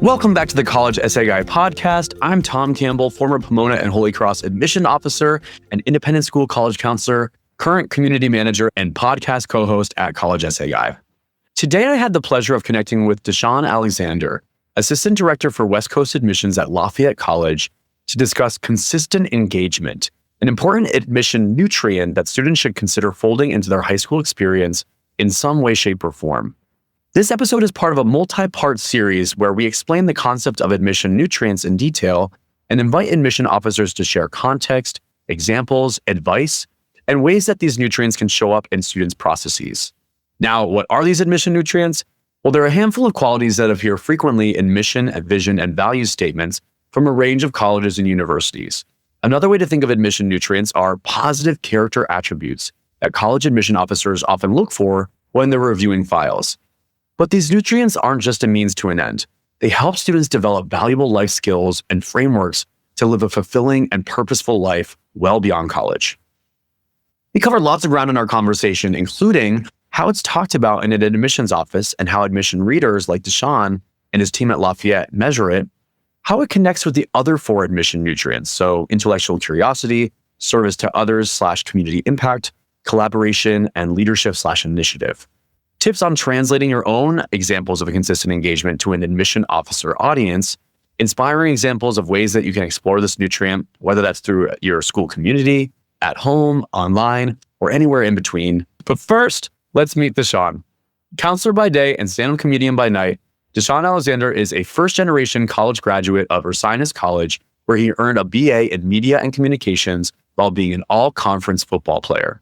Welcome back to the College Essay Guy podcast. I'm Tom Campbell, former Pomona and Holy Cross admission officer and independent school college counselor, current community manager, and podcast co-host at College Essay Guy. Today, I had the pleasure of connecting with Dysean Alexander, assistant director for West Coast admissions at Lafayette College, to discuss consistent engagement, an important admission nutrient that students should consider folding into their high school experience in some way, shape, or form. This episode is part of a multi-part series where we explain the concept of admission nutrients in detail and invite admission officers to share context, examples, advice, and ways that these nutrients can show up in students' processes. Now, what are these admission nutrients? Well, there are a handful of qualities that appear frequently in mission, vision, and value statements from a range of colleges and universities. Another way to think of admission nutrients are positive character attributes that college admission officers often look for when they're reviewing files. But these nutrients aren't just a means to an end. They help students develop valuable life skills and frameworks to live a fulfilling and purposeful life well beyond college. We covered lots of ground in our conversation, including how it's talked about in an admissions office and how admission readers like Dysean and his team at Lafayette measure it, how it connects with the other four admission nutrients, so intellectual curiosity, service to others / community impact, collaboration, and leadership / initiative. Tips on translating your own examples of a consistent engagement to an admission officer audience, inspiring examples of ways that you can explore this nutrient, whether that's through your school community, at home, online, or anywhere in between. But first, let's meet Dysean. Counselor by day and stand-up comedian by night, Dysean Alexander is a first-generation college graduate of Ursinus College, where he earned a BA in Media and Communications while being an all-conference football player.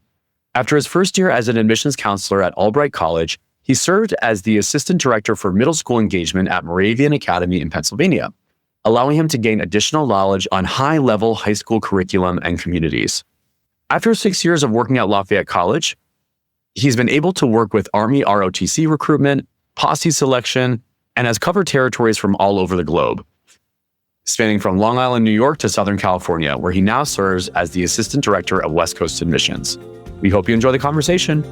After his first year as an admissions counselor at Albright College, he served as the assistant director for middle school engagement at Moravian Academy in Pennsylvania, allowing him to gain additional knowledge on high-level high school curriculum and communities. After 6 years of working at Lafayette College, he's been able to work with Army ROTC recruitment, posse selection, and has covered territories from all over the globe, spanning from Long Island, New York to Southern California, where he now serves as the assistant director of West Coast admissions. We hope you enjoy the conversation.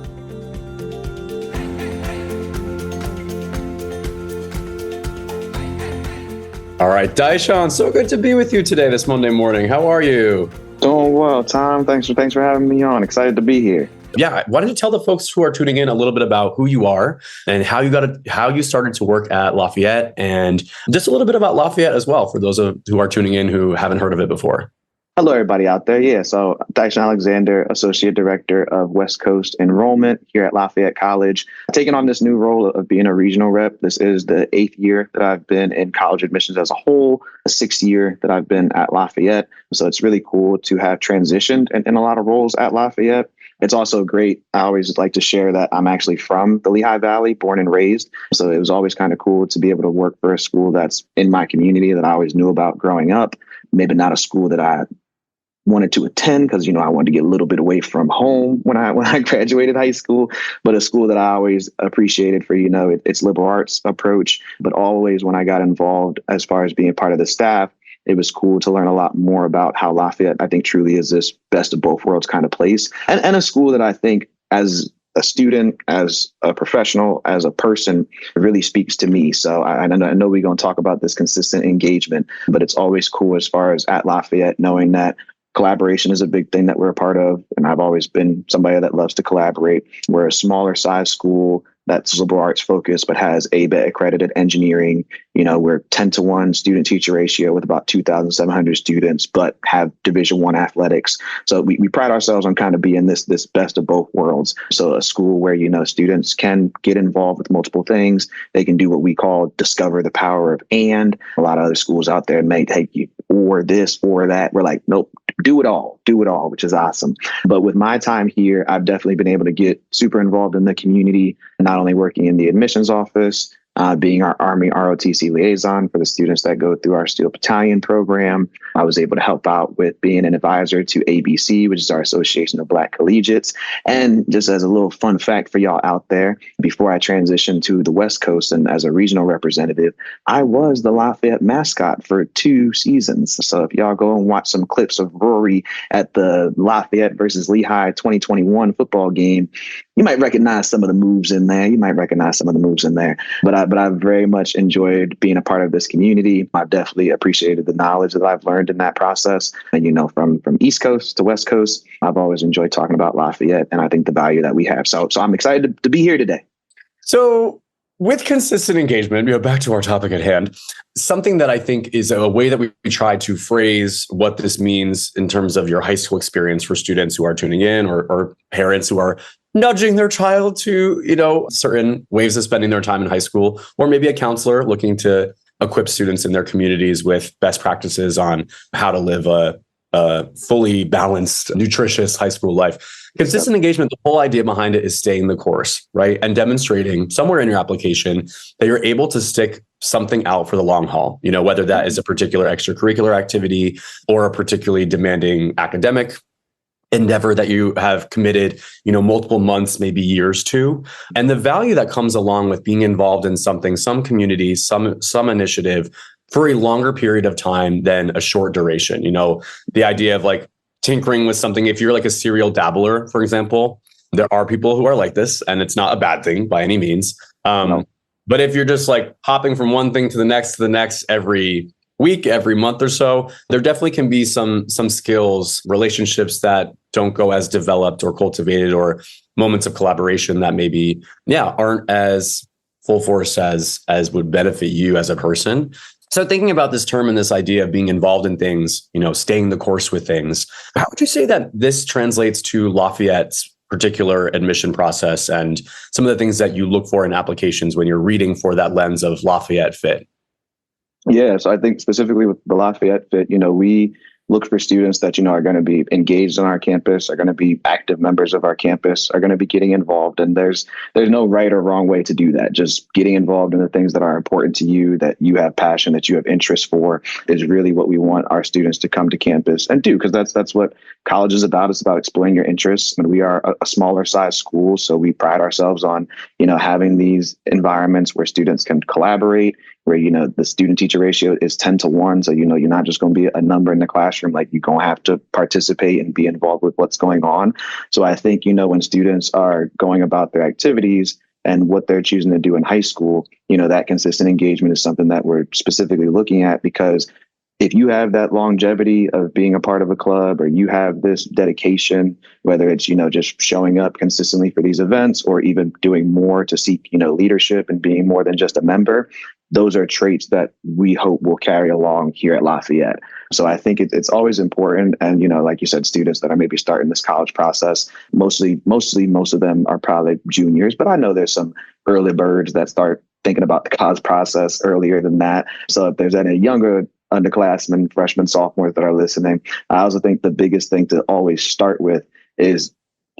All right, Dysean, so good to be with you today this Monday morning. How are you? Doing well, Tom. Thanks for having me on. Excited to be here. Yeah, why don't you tell the folks who are tuning in a little bit about who you are and how you started to work at Lafayette, and just a little bit about Lafayette as well for those who are tuning in who haven't heard of it before. Hello, everybody out there. Yeah, so Dysean Alexander, Associate Director of West Coast Enrollment here at Lafayette College. Taking on this new role of being a regional rep. This is the 8th year that I've been in college admissions as a whole, the 6th year that I've been at Lafayette. So it's really cool to have transitioned in a lot of roles at Lafayette. It's also great. I always like to share that I'm actually from the Lehigh Valley, born and raised. So it was always kind of cool to be able to work for a school that's in my community that I always knew about growing up. Maybe not a school that I wanted to attend because, I wanted to get a little bit away from home when I graduated high school, but a school that I always appreciated for, its liberal arts approach. But always when I got involved as far as being part of the staff, it was cool to learn a lot more about how Lafayette, I think, truly is this best of both worlds kind of place. And a school that I think as a student, as a professional, as a person, really speaks to me. So I know we're going to talk about this consistent engagement, but it's always cool as far as at Lafayette, knowing that collaboration is a big thing that we're a part of. And I've always been somebody that loves to collaborate. We're a smaller size school that's liberal arts focused, but has ABET accredited engineering. We're 10-to-1 student teacher ratio with about 2,700 students, but have Division I athletics. So we pride ourselves on kind of being this best of both worlds. So a school where, students can get involved with multiple things. They can do what we call discover the power of and. A lot of other schools out there may take you or this or that. We're like, nope, do it all, which is awesome. But with my time here, I've definitely been able to get super involved in the community, not only working in the admissions office, being our Army ROTC liaison for the students that go through our Steel Battalion program. I was able to help out with being an advisor to ABC, which is our Association of Black Collegiates. And just as a little fun fact for y'all out there, before I transitioned to the West Coast and as a regional representative, I was the Lafayette mascot for 2 seasons. So if y'all go and watch some clips of Rory at the Lafayette versus Lehigh 2021 football game, you might recognize some of the moves in there. But I've very much enjoyed being a part of this community. I've definitely appreciated the knowledge that I've learned in that process. And, from East Coast to West Coast, I've always enjoyed talking about Lafayette and I think the value that we have. So I'm excited to be here today. So with consistent engagement, back to our topic at hand, something that I think is a way that we try to phrase what this means in terms of your high school experience for students who are tuning in or parents who are nudging their child to, certain ways of spending their time in high school, or maybe a counselor looking to equip students in their communities with best practices on how to live a fully balanced, nutritious high school life. Consistent engagement, the whole idea behind it is staying the course, right? And demonstrating somewhere in your application that you're able to stick something out for the long haul, whether that is a particular extracurricular activity or a particularly demanding academic endeavor that you have committed, multiple months, maybe years to. And the value that comes along with being involved in something, some community, some initiative for a longer period of time than a short duration. The idea of like tinkering with something, if you're like a serial dabbler, for example, there are people who are like this, and it's not a bad thing by any means. No. But if you're just like hopping from one thing to the next every week, every month or so, there definitely can be some skills, relationships that don't go as developed or cultivated, or moments of collaboration that maybe, aren't as full force as would benefit you as a person. So thinking about this term and this idea of being involved in things, staying the course with things, how would you say that this translates to Lafayette's particular admission process and some of the things that you look for in applications when you're reading for that lens of Lafayette fit? Yeah, so I think specifically with the Lafayette fit, we look for students that, are going to be engaged on our campus, are going to be active members of our campus, are going to be getting involved. And there's no right or wrong way to do that. Just getting involved in the things that are important to you, that you have passion, that you have interest for, is really what we want our students to come to campus and do, because that's what college is about. It's about exploring your interests. And we are a smaller size school, so we pride ourselves on, having these environments where students can collaborate, where, the student teacher ratio is 10-1. So, you're not just going to be a number in the classroom, like you're going to have to participate and be involved with what's going on. So I think, when students are going about their activities and what they're choosing to do in high school, that consistent engagement is something that we're specifically looking at, because if you have that longevity of being a part of a club, or you have this dedication, whether it's, just showing up consistently for these events, or even doing more to seek, leadership and being more than just a member, those are traits that we hope will carry along here at Lafayette. So I think it's always important. And, like you said, students that are maybe starting this college process, most of them are probably juniors, but I know there's some early birds that start thinking about the college process earlier than that. So if there's any younger underclassmen, freshmen, sophomores that are listening, I also think the biggest thing to always start with is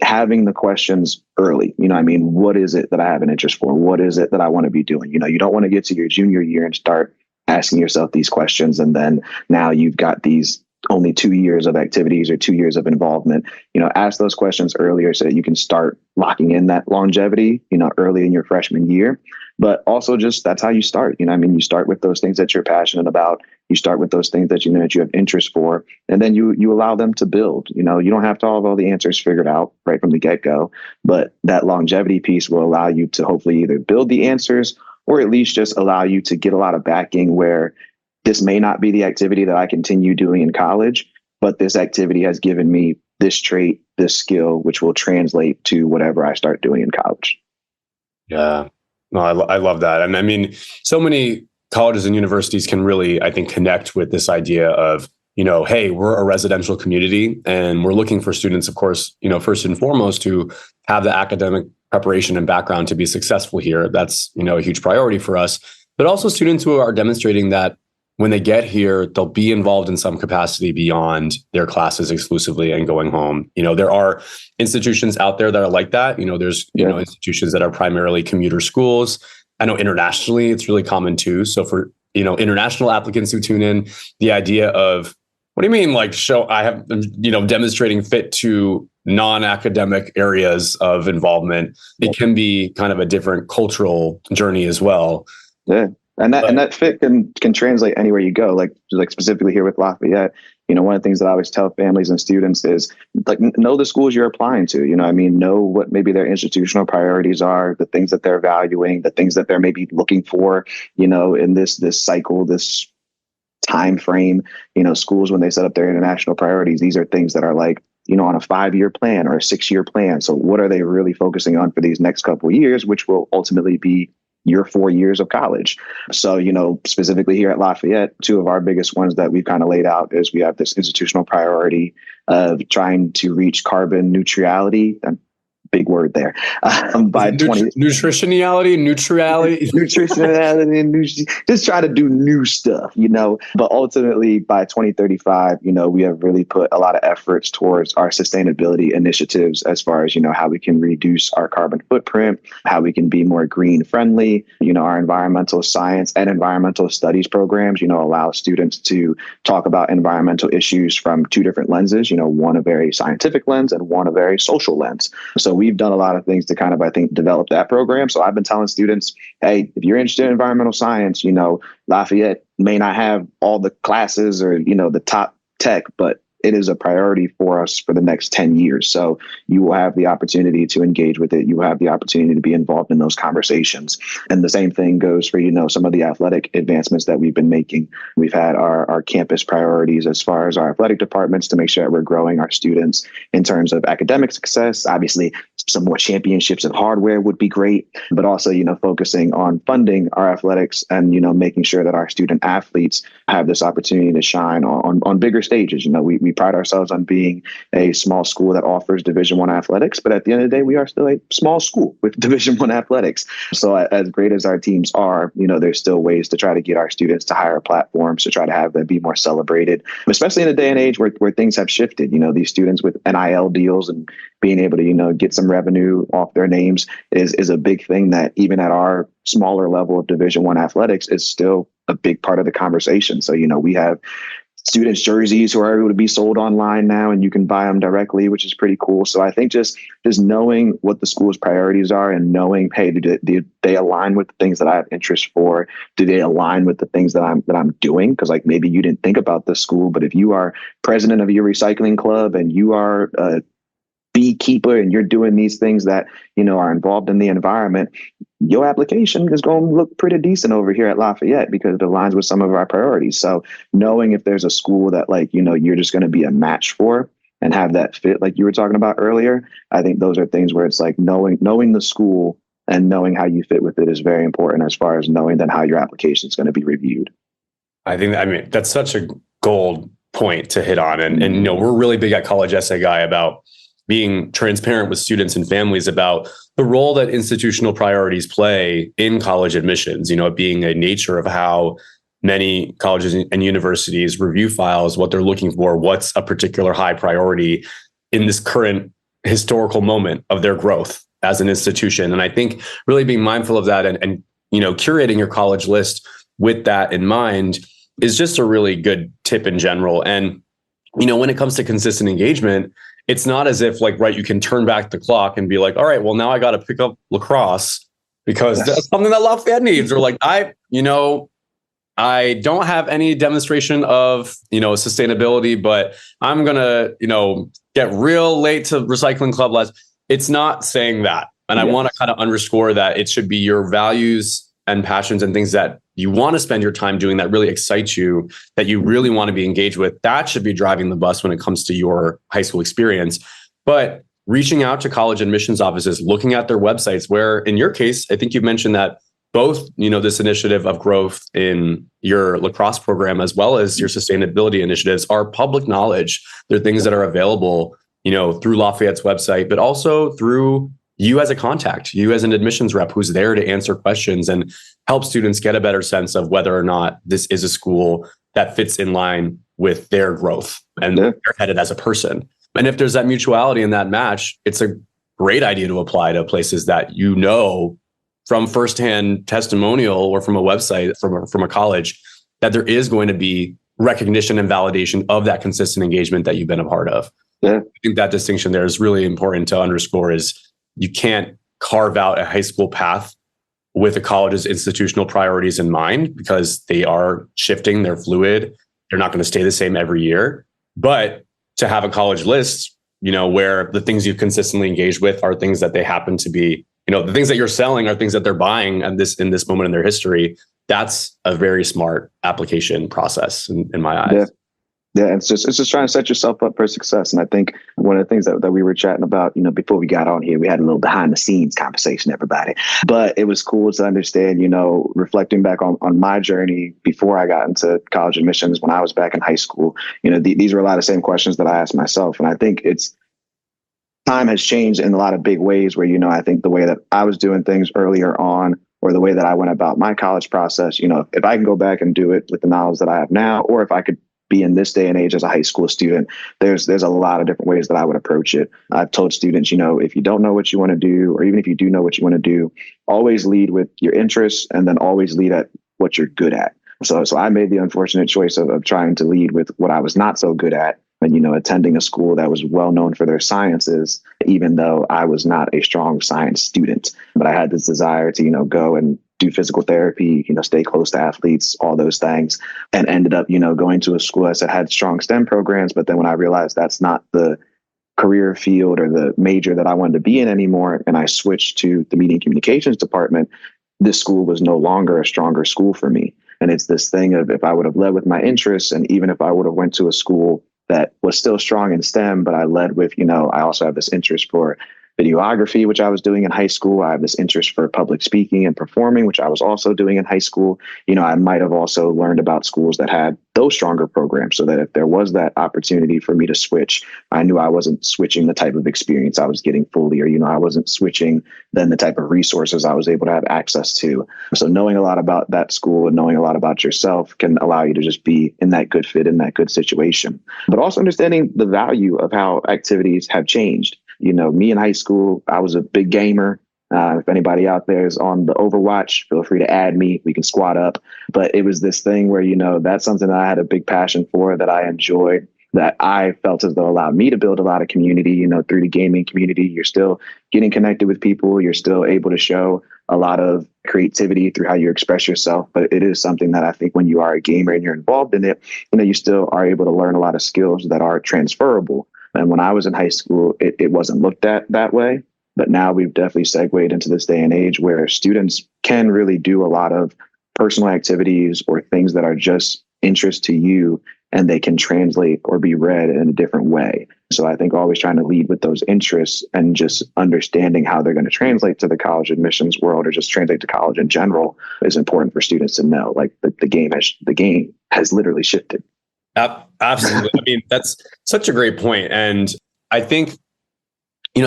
having the questions early. What is it that I have an interest for? What is it that I want to be doing? You don't want to get to your junior year and start asking yourself these questions, and then now you've got these only 2 years of activities or 2 years of involvement. Ask those questions earlier so that you can start locking in that longevity, early in your freshman year. But also just that's how you start. You start with those things that you're passionate about. You start with those things that that you have interest for, and then you allow them to build. You don't have to have all the answers figured out right from the get-go, but that longevity piece will allow you to hopefully either build the answers, or at least just allow you to get a lot of backing where this may not be the activity that I continue doing in college, but this activity has given me this trait, this skill, which will translate to whatever I start doing in college. Yeah, no, I love that. And so many colleges and universities can really, I think, connect with this idea of, hey, we're a residential community and we're looking for students, of course, first and foremost, to have the academic preparation and background to be successful here. That's, a huge priority for us, but also students who are demonstrating that when they get here, they'll be involved in some capacity beyond their classes exclusively and going home. There are institutions out there that are like that. There's, institutions that are primarily commuter schools. I know internationally, it's really common too. So for, international applicants who tune in, the idea of, what do you mean? Like demonstrating fit to non-academic areas of involvement. It can be kind of a different cultural journey as well. Yeah. And that fit can translate anywhere you go. Like specifically here with Lafayette, one of the things that I always tell families and students is like, know the schools you're applying to, know what maybe their institutional priorities are, the things that they're valuing, the things that they're maybe looking for, in this cycle, this time frame. Schools, when they set up their international priorities, these are things that are like, on a 5-year plan or a 6-year plan. So what are they really focusing on for these next couple of years, which will ultimately be your 4 years of college? So, specifically here at Lafayette, two of our biggest ones that we've kind of laid out is we have this institutional priority of trying to reach carbon neutrality. Big word there. By nutritionality, just try to do new stuff, but ultimately by 2035, we have really put a lot of efforts towards our sustainability initiatives as far as, how we can reduce our carbon footprint, how we can be more green friendly. Our environmental science and environmental studies programs, allow students to talk about environmental issues from two different lenses, one a very scientific lens and one a very social lens. So we've done a lot of things to kind of, I think, develop that program. So I've been telling students, hey, if you're interested in environmental science, Lafayette may not have all the classes or, the top tech, but it is a priority for us for the next 10 years. So you will have the opportunity to engage with it. You will have the opportunity to be involved in those conversations. And the same thing goes for, some of the athletic advancements that we've been making. We've had our campus priorities as far as our athletic departments to make sure that we're growing our students in terms of academic success. Obviously, some more championships and hardware would be great, but also, focusing on funding our athletics and, making sure that our student athletes have this opportunity to shine on bigger stages. We pride ourselves on being a small school that offers Division I athletics, but at the end of the day, we are still a small school with Division I athletics. So as great as our teams are, there's still ways to try to get our students to higher platforms, to try to have them be more celebrated, especially in a day and age where things have shifted. These students with NIL deals and being able to, get some revenue off their names is a big thing that even at our smaller level of Division I athletics is still a big part of the conversation. So, we have students' jerseys who are able to be sold online now, and you can buy them directly, which is pretty cool. So I think just knowing what the school's priorities are and knowing, hey, do they align with the things that I have interest for? Do they align with the things that I'm doing? Because like maybe you didn't think about this school, but if you are president of your recycling club and you are a beekeeper and you're doing these things that, are involved in the environment, your application is going to look pretty decent over here at Lafayette because it aligns with some of our priorities. So knowing if there's a school that you're just going to be a match for and have that fit, like you were talking about earlier, I think those are things where it's like knowing the school and knowing how you fit with it is very important as far as knowing then how your application is going to be reviewed. That's such a gold point to hit on. And we're really big at College Essay Guy about being transparent with students and families about the role that institutional priorities play in college admissions, being a nature of how many colleges and universities review files, what they're looking for, what's a particular high priority in this current historical moment of their growth as an institution. And I think really being mindful of that and curating your college list with that in mind is just a really good tip in general. And, when it comes to consistent engagement, it's not as if you can turn back the clock and be like, all right, well, now I got to pick up lacrosse because that's something that Lafayette needs. Or I don't have any demonstration of, sustainability, but I'm going to, get real late to recycling club last. It's not saying that. And yes. I want to kind of underscore that it should be your values and passions and things that you want to spend your time doing that really excites you, that you really want to be engaged with. That should be driving the bus when it comes to your high school experience. But reaching out to college admissions offices, looking at their websites, where in your case, I think you mentioned that both, this initiative of growth in your lacrosse program, as well as your sustainability initiatives are public knowledge. They're things that are available, through Lafayette's website, but also through you as a contact, you as an admissions rep who's there to answer questions and help students get a better sense of whether or not this is a school that fits in line with their growth and they're headed as a person. And if there's that mutuality in that match, it's a great idea to apply to places that from firsthand testimonial or from a website, from a college, that there is going to be recognition and validation of that consistent engagement that you've been a part of. Yeah. I think that distinction there is really important to underscore is you can't carve out a high school path with a college's institutional priorities in mind because they are shifting, they're fluid, they're not going to stay the same every year. But to have a college list, where the things you've consistently engaged with are things that they happen to be, the things that you're selling are things that they're buying in this moment in their history. That's a very smart application process in my eyes. Yeah. Yeah, it's just trying to set yourself up for success. And I think one of the things that we were chatting about, before we got on here, we had a little behind the scenes conversation, everybody. But it was cool to understand, reflecting back on my journey before I got into college admissions when I was back in high school, these were a lot of same questions that I asked myself. And I think time has changed in a lot of big ways where, I think the way that I was doing things earlier on, or the way that I went about my college process, if I can go back and do it with the knowledge that I have now, or if I could be in this day and age as a high school student, there's a lot of different ways that I would approach it. I've told students, if you don't know what you want to do, or even if you do know what you want to do, always lead with your interests and then always lead at what you're good at. So I made the unfortunate choice of trying to lead with what I was not so good at, and, attending a school that was well known for their sciences, even though I was not a strong science student. But I had this desire to, go and do physical therapy, stay close to athletes, all those things, and ended up, going to a school that had strong STEM programs. But then when I realized that's not the career field or the major that I wanted to be in anymore, and I switched to the media and communications department, this school was no longer a stronger school for me. And it's this thing of, if I would have led with my interests, and even if I would have went to a school that was still strong in STEM, but I led with, I also have this interest for videography, which I was doing in high school. I have this interest for public speaking and performing, which I was also doing in high school. I might have also learned about schools that had those stronger programs, so that if there was that opportunity for me to switch, I knew I wasn't switching the type of experience I was getting fully, or, I wasn't switching then the type of resources I was able to have access to. So knowing a lot about that school and knowing a lot about yourself can allow you to just be in that good fit, in that good situation. But also understanding the value of how activities have changed. Me in high school, I was a big gamer. If anybody out there is on the Overwatch, feel free to add me. We can squad up. But it was this thing where, that's something that I had a big passion for, that I enjoyed, that I felt as though allowed me to build a lot of community, through the gaming community. You're still getting connected with people. You're still able to show a lot of creativity through how you express yourself. But it is something that I think when you are a gamer and you're involved in it, you still are able to learn a lot of skills that are transferable. And when I was in high school, it wasn't looked at that way. But now we've definitely segued into this day and age where students can really do a lot of personal activities or things that are just interest to you, and they can translate or be read in a different way. So I think always trying to lead with those interests and just understanding how they're going to translate to the college admissions world, or just translate to college in general, is important for students to know. Like the game has literally shifted. Absolutely. I mean, that's such a great point. And I think,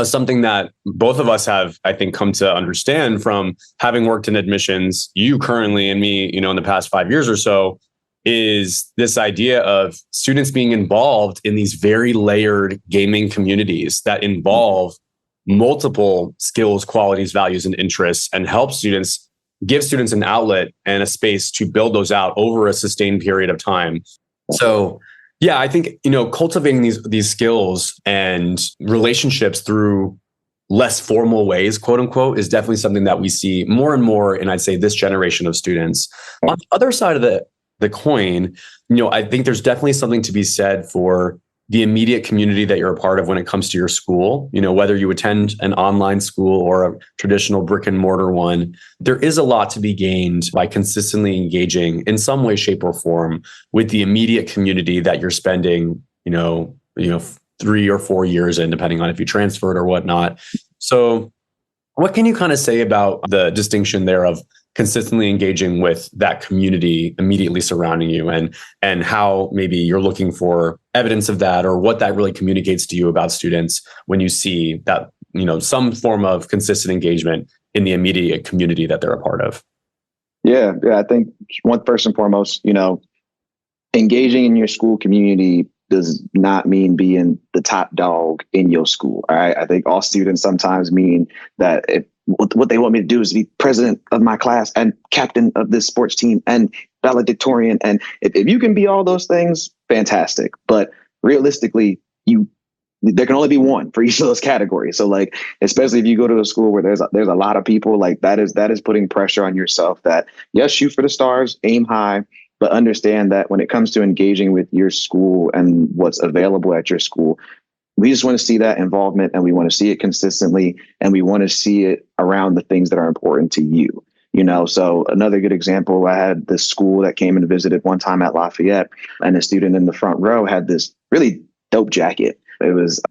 something that both of us have, I think, come to understand from having worked in admissions, you currently and me, in the past 5 years or so, is this idea of students being involved in these very layered gaming communities that involve multiple skills, qualities, values, and interests, and give students an outlet and a space to build those out over a sustained period of time. So, yeah, I think, cultivating these skills and relationships through less formal ways, quote unquote, is definitely something that we see more and more in, I'd say, this generation of students. On the other side of the coin, I think there's definitely something to be said for the immediate community that you're a part of when it comes to your school. Whether you attend an online school or a traditional brick and mortar one, there is a lot to be gained by consistently engaging in some way, shape, or form with the immediate community that you're spending, 3 or 4 years in, depending on if you transferred or whatnot. So what can you kind of say about the distinction there of consistently engaging with that community immediately surrounding you, and how maybe you're looking for evidence of that, or what that really communicates to you about students when you see that, some form of consistent engagement in the immediate community that they're a part of? Yeah. I think first and foremost, engaging in your school community does not mean being the top dog in your school. All right. I think all students sometimes mean that what they want me to do is be president of my class and captain of this sports team and valedictorian. And if you can be all those things, fantastic. But realistically, there can only be one for each of those categories. So especially if you go to a school where there's a lot of people, that is putting pressure on yourself that, yes, shoot for the stars, aim high, but understand that when it comes to engaging with your school and what's available at your school, we just want to see that involvement, and we want to see it consistently, and we want to see it around the things that are important to you. So another good example, I had this school that came and visited one time at Lafayette, and a student in the front row had this really dope jacket. It was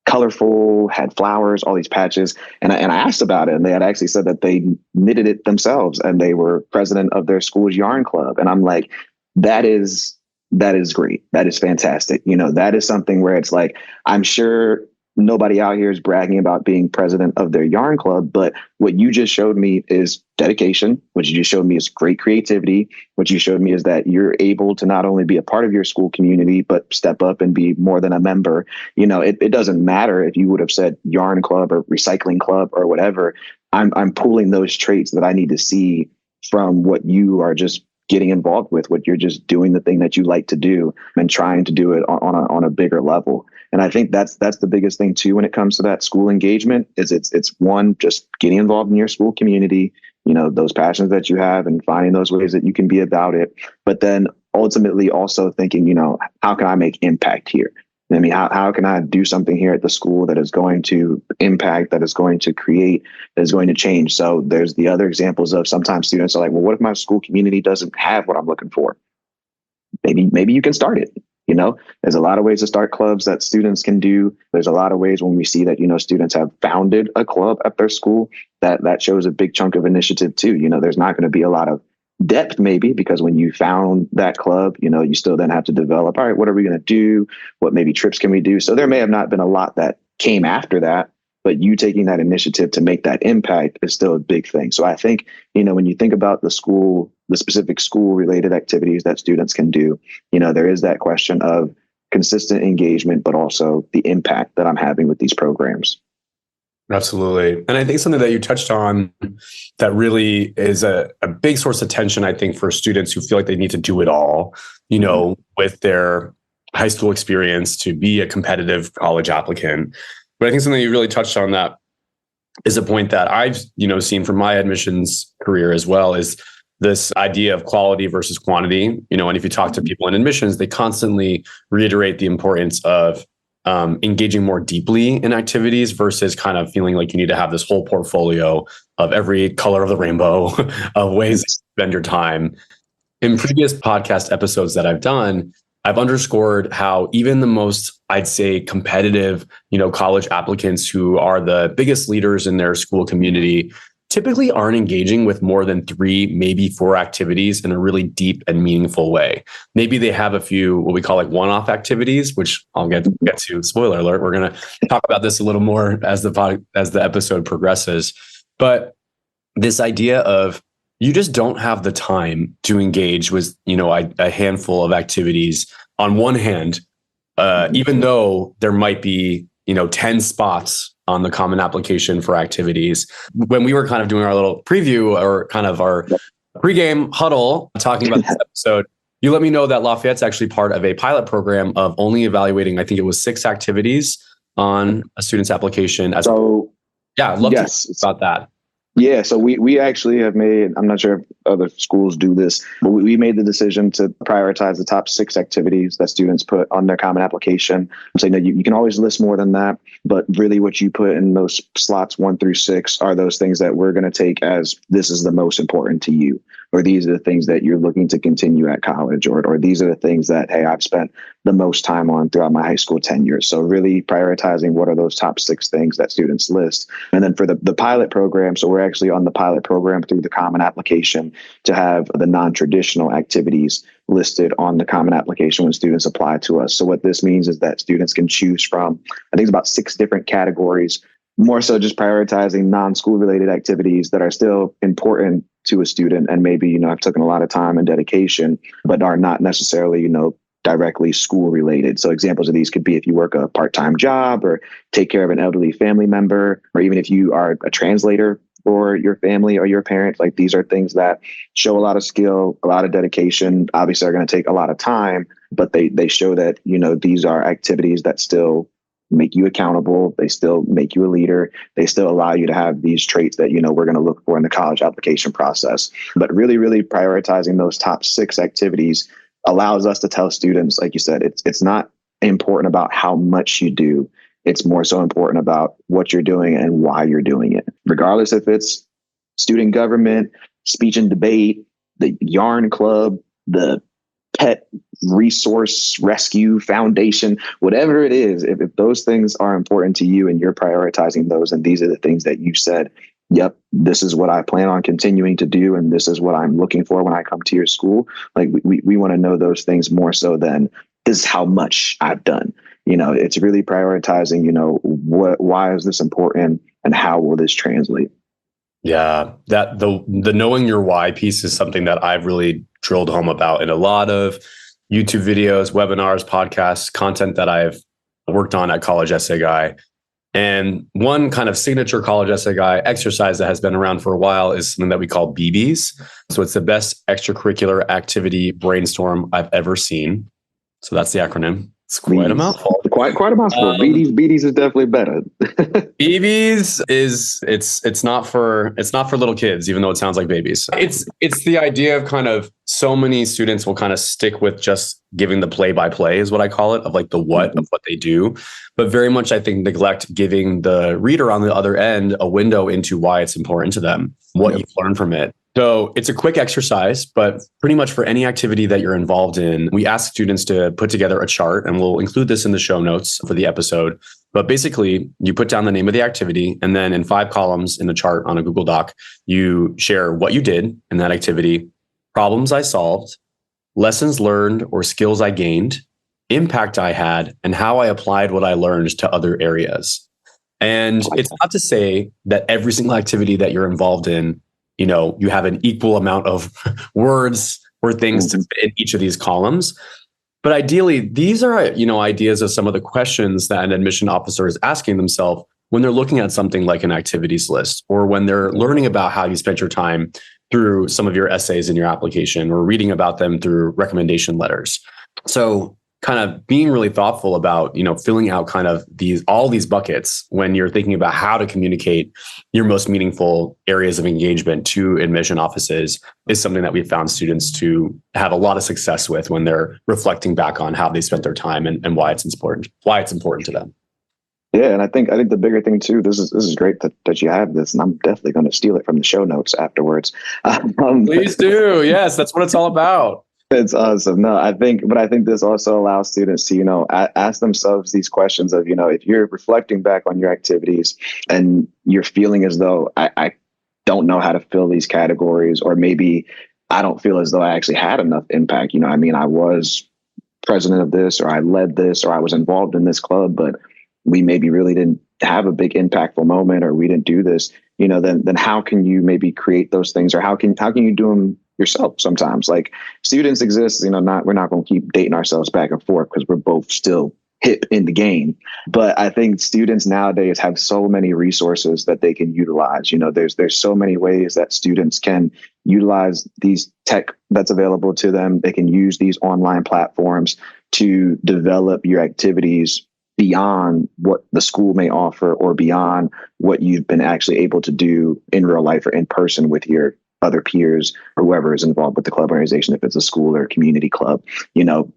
colorful, had flowers, all these patches. And I asked about it, and they had actually said that they knitted it themselves, and they were president of their school's yarn club. And I'm like, that is great. That is fantastic. That is something where it's like, I'm sure nobody out here is bragging about being president of their yarn club, but what you just showed me is dedication. What you just showed me is great creativity. What you showed me is that you're able to not only be a part of your school community, but step up and be more than a member. It doesn't matter if you would have said yarn club or recycling club or whatever. I'm pulling those traits that I need to see from what you are just getting involved with, what you're just doing, the thing that you like to do, and trying to do it on a bigger level. And I think that's the biggest thing too when it comes to that school engagement is it's one, just getting involved in your school community, those passions that you have and finding those ways that you can be about it. But then ultimately also thinking, how can I make impact here? I mean, how can I do something here at the school that is going to impact, that is going to create, that is going to change? So there's the other examples of sometimes students are like, well, what if my school community doesn't have what I'm looking for? Maybe you can start it. There's a lot of ways to start clubs that students can do. There's a lot of ways when we see that, students have founded a club at their school, that shows a big chunk of initiative too. There's not going to be a lot of depth maybe, because when you found that club, you still then have to develop, all right, what are we going to do? What maybe trips can we do? So there may have not been a lot that came after that, but you taking that initiative to make that impact is still a big thing. So I think, when you think about the specific school related activities that students can do, there is that question of consistent engagement, but also the impact that I'm having with these programs. Absolutely. And I think something that you touched on that really is a big source of tension, I think, for students who feel like they need to do it all, with their high school experience to be a competitive college applicant. But I think something you really touched on that is a point that I've, seen from my admissions career as well, is this idea of quality versus quantity. And if you talk to people in admissions, they constantly reiterate the importance of engaging more deeply in activities versus kind of feeling like you need to have this whole portfolio of every color of the rainbow of ways to spend your time. In previous podcast episodes that I've done, I've underscored how even the most, I'd say, competitive, college applicants who are the biggest leaders in their school community typically aren't engaging with more than 3, maybe 4 activities in a really deep and meaningful way. Maybe they have a few, what we call like one-off activities, which I'll get to. Spoiler alert. We're going to talk about this a little more as the episode progresses. But this idea of you just don't have the time to engage with, a handful of activities on one hand, even though there might be, 10 spots on the common application for activities. When we were kind of doing our little preview or kind of our pregame huddle talking about this episode, you let me know that Lafayette's actually part of a pilot program of only evaluating, I think it was 6 activities on a student's application. I'd love to talk about that. Yeah, so we actually have made, I'm not sure if other schools do this, but we made the decision to prioritize the top 6 activities that students put on their common application. So you can always list more than that, but really what you put in those slots 1 through 6 are those things that we're going to take as this is the most important to you, or these are the things that you're looking to continue at college, or these are the things that, hey, I've spent the most time on throughout my high school tenure. So really prioritizing what are those top 6 things that students list. And then for the pilot program, so we're actually on the pilot program through the common application to have the non-traditional activities listed on the common application when students apply to us. So what this means is that students can choose from, I think it's about 6 different categories, more so just prioritizing non-school related activities that are still important to a student and maybe, have taken a lot of time and dedication, but are not necessarily, directly school related. So examples of these could be if you work a part-time job or take care of an elderly family member, or even if you are a translator for your family or your parents. Like these are things that show a lot of skill, a lot of dedication, obviously are going to take a lot of time, but they show that, these are activities that still make you accountable. They still make you a leader. They still allow you to have these traits that, we're going to look for in the college application process. But really, really prioritizing those top 6 activities allows us to tell students, like you said, it's not important about how much you do. It's more so important about what you're doing and why you're doing it, regardless if it's student government, speech and debate, the yarn club, the pet resource rescue foundation, whatever it is. If those things are important to you and you're prioritizing those, and these are the things that you said, yep, this is what I plan on continuing to do, and this is what I'm looking for when I come to your school. Like we want to know those things more so than this is how much I've done. It's really prioritizing, why is this important and how will this translate? Yeah, that the knowing your why piece is something that I've really drilled home about in a lot of YouTube videos, webinars, podcasts, content that I've worked on at College Essay Guy. And one kind of signature College Essay Guy exercise that has been around for a while is something that we call BBs. So it's the best extracurricular activity brainstorm I've ever seen. So that's the acronym. It's quite a mouthful. Quite a mouthful. BDs is definitely better. BBs it's not for little kids, even though it sounds like babies. It's the idea of kind of so many students will kind of stick with just giving the play-by-play is what I call it, of like the what of what they do, but very much I think neglect giving the reader on the other end a window into why it's important to them, what you've learned from it. So it's a quick exercise, but pretty much for any activity that you're involved in, we ask students to put together a chart, and we'll include this in the show notes for the episode. But basically, you put down the name of the activity, and then in 5 columns in the chart on a Google Doc, you share what you did in that activity, problems I solved, lessons learned or skills I gained, impact I had, and how I applied what I learned to other areas. And it's not to say that every single activity that you're involved in, you have an equal amount of words or things to fit in each of these columns. But ideally, these are, ideas of some of the questions that an admission officer is asking themselves when they're looking at something like an activities list, or when they're learning about how you spent your time through some of your essays in your application, or reading about them through recommendation letters. So kind of being really thoughtful about, filling out kind of all these buckets when you're thinking about how to communicate your most meaningful areas of engagement to admission offices is something that we've found students to have a lot of success with when they're reflecting back on how they spent their time and why it's important to them. Yeah, and I think the bigger thing too, this is great that you have this, and I'm definitely going to steal it from the show notes afterwards. Please do. Yes, that's what it's all about. It's awesome. No, I think this also allows students to, ask themselves these questions of, if you're reflecting back on your activities and you're feeling as though I don't know how to fill these categories, or maybe I don't feel as though I actually had enough impact. I was president of this, or I led this, or I was involved in this club, but we maybe really didn't have a big impactful moment, or we didn't do this, then how can you maybe create those things, or how can you do them yourself sometimes? Like, students exist, we're not going to keep dating ourselves back and forth because we're both still hip in the game. But I think students nowadays have so many resources that they can utilize. There's so many ways that students can utilize these tech that's available to them. They can use these online platforms to develop your activities beyond what the school may offer, or beyond what you've been actually able to do in real life or in person with your other peers or whoever is involved with the club organization, if it's a school or a community club.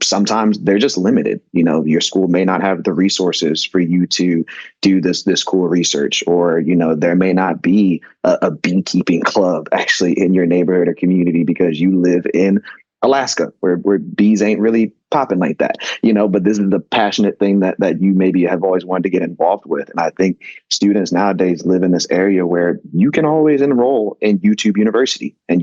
Sometimes they're just limited. Your school may not have the resources for you to do this cool research, or, there may not be a beekeeping club actually in your neighborhood or community because you live in Alaska, where bees ain't really popping like that, but this is the passionate thing that you maybe have always wanted to get involved with. And I think students nowadays live in this area where you can always enroll in YouTube University and,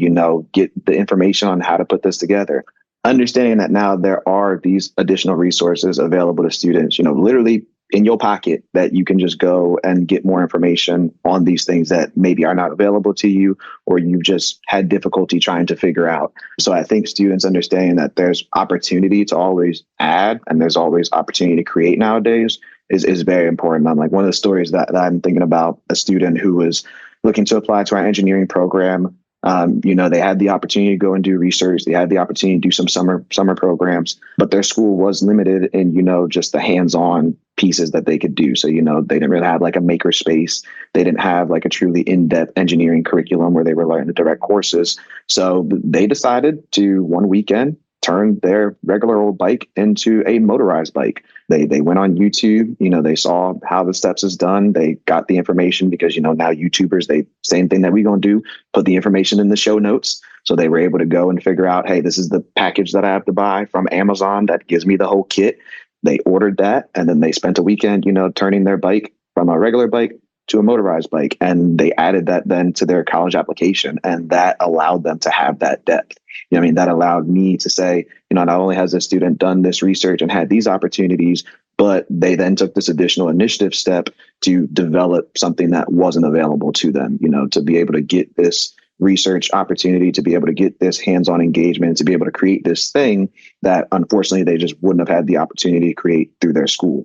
get the information on how to put this together. Understanding that now there are these additional resources available to students, literally in your pocket, that you can just go and get more information on these things that maybe are not available to you, or you've just had difficulty trying to figure out. So I think students understanding that there's opportunity to always add, and there's always opportunity to create nowadays is very important. I'm like, one of the stories that I'm thinking about, a student who was looking to apply to our engineering program. They had the opportunity to go and do research. They had the opportunity to do some summer programs, but their school was limited in, just the hands-on pieces that they could do. So, they didn't really have like a maker space. They didn't have like a truly in-depth engineering curriculum where they were learning the direct courses. So they decided to one weekend turn their regular old bike into a motorized bike. They went on YouTube, they saw how the steps is done. They got the information because, now YouTubers, same thing that we're going to do, put the information in the show notes. So they were able to go and figure out, hey, this is the package that I have to buy from Amazon that gives me the whole kit. They ordered that. And then they spent a weekend, turning their bike from a regular bike to a motorized bike. And they added that then to their college application. And that allowed them to have that depth. That allowed me to say, not only has a student done this research and had these opportunities, but they then took this additional initiative step to develop something that wasn't available to them, to be able to get this research opportunity, to be able to get this hands-on engagement, to be able to create this thing that unfortunately they just wouldn't have had the opportunity to create through their school.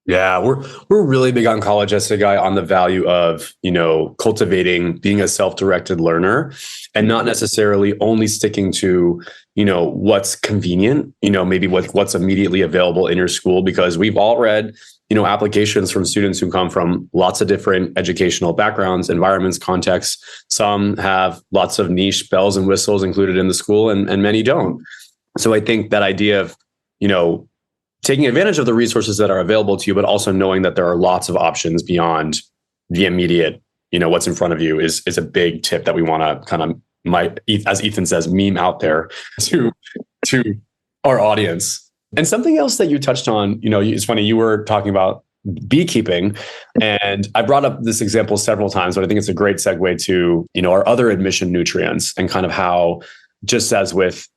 Yeah, we're really big on College Essay Guy on the value of, cultivating being a self-directed learner and not necessarily only sticking to, what's convenient, maybe what's immediately available in your school, because we've all read, applications from students who come from lots of different educational backgrounds, environments, contexts. Some have lots of niche bells and whistles included in the school and many don't. So I think that idea of, taking advantage of the resources that are available to you, but also knowing that there are lots of options beyond the immediate, what's in front of you is a big tip that we want to kind of, as Ethan says, meme out there to our audience. And something else that you touched on, it's funny, you were talking about beekeeping, and I brought up this example several times, but I think it's a great segue to, our other admission nutrients and kind of how, just as with,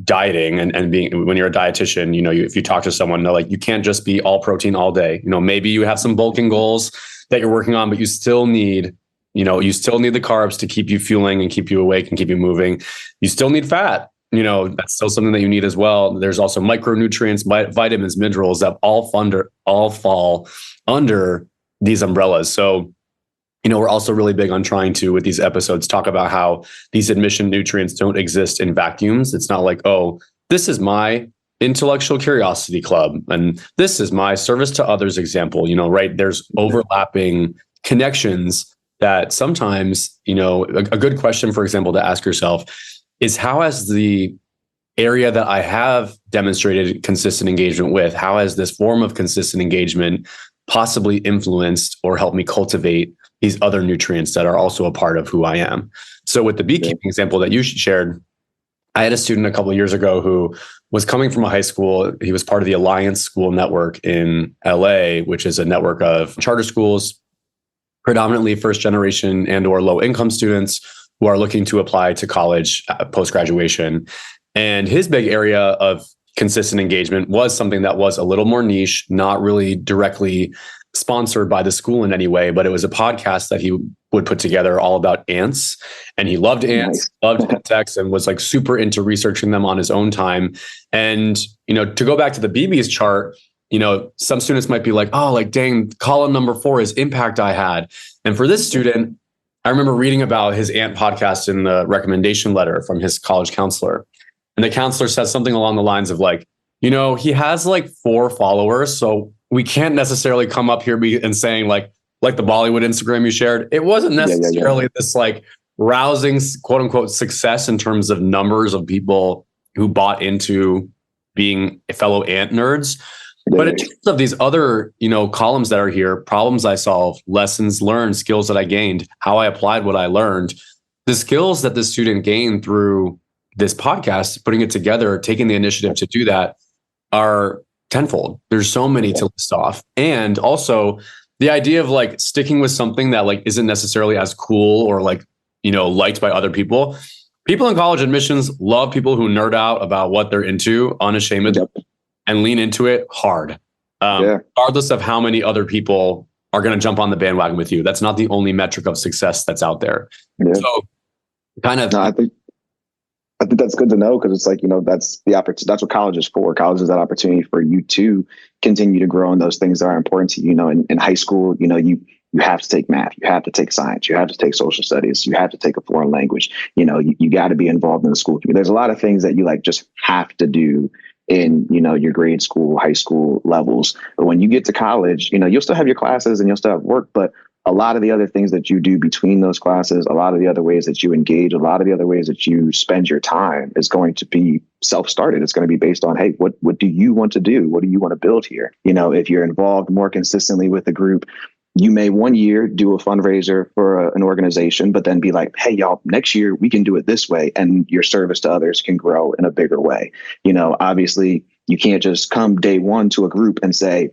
dieting and being, when you're a dietitian, if you talk to someone, they're like, you can't just be all protein all day. Maybe you have some bulking goals that you're working on, but you still need the carbs to keep you fueling and keep you awake and keep you moving. You still need fat. That's still something that you need as well. There's also micronutrients, vitamins, minerals that all fall under these umbrellas. So, we're also really big on trying to, with these episodes, talk about how these admission nutrients don't exist in vacuums. It's not like, oh, this is my intellectual curiosity club and this is my service to others example, right? There's overlapping connections that sometimes, a good question, for example, to ask yourself is, how has the area that I have demonstrated consistent engagement with, how has this form of consistent engagement possibly influenced or helped me cultivate these other nutrients that are also a part of who I am? So with the beekeeping example that you shared, I had a student a couple of years ago who was coming from a high school. He was part of the Alliance School Network in LA, which is a network of charter schools, predominantly first generation and or low income students who are looking to apply to college post-graduation. And his big area of consistent engagement was something that was a little more niche, not really directly sponsored by the school in any way, but it was a podcast that he would put together all about ants. And he loved ants, loved insects, and was like super into researching them on his own time. And, to go back to the BB's chart, some students might be like, oh, like, dang, column number 4 is impact I had. And for this student, I remember reading about his ant podcast in the recommendation letter from his college counselor. And the counselor says something along the lines of like, he has like 4 followers, so we can't necessarily come up here and saying like the Bollywood Instagram you shared. It wasn't necessarily this like rousing quote unquote success in terms of numbers of people who bought into being fellow ant nerds. But in terms of these other, columns that are here, problems I solved, lessons learned, skills that I gained, how I applied what I learned, the skills that the student gained through this podcast, putting it together, taking the initiative to do that, are tenfold. There's so many to list off. And also the idea of like sticking with something that like isn't necessarily as cool or like, liked by other people. People in college admissions love people who nerd out about what they're into unashamedly and lean into it hard. Regardless of how many other people are going to jump on the bandwagon with you. That's not the only metric of success that's out there. Yeah. So kind of, I think that's good to know, because it's like, that's the opportunity. That's what college is for. College is that opportunity for you to continue to grow in those things that are important to you. In high school, you you have to take math, you have to take science, you have to take social studies, you have to take a foreign language. You got to be involved in the school community. There's a lot of things that you like just have to do in, your grade school, high school levels. But when you get to college, you'll still have your classes and you'll still have work, but a lot of the other things that you do between those classes, a lot of the other ways that you engage, a lot of the other ways that you spend your time is going to be self-started. It's going to be based on, hey, what do you want to do? What do you want to build here? If you're involved more consistently with the group, you may one year do a fundraiser for an organization, but then be like, hey, y'all, next year we can do it this way. And your service to others can grow in a bigger way. Obviously, you can't just come day one to a group and say,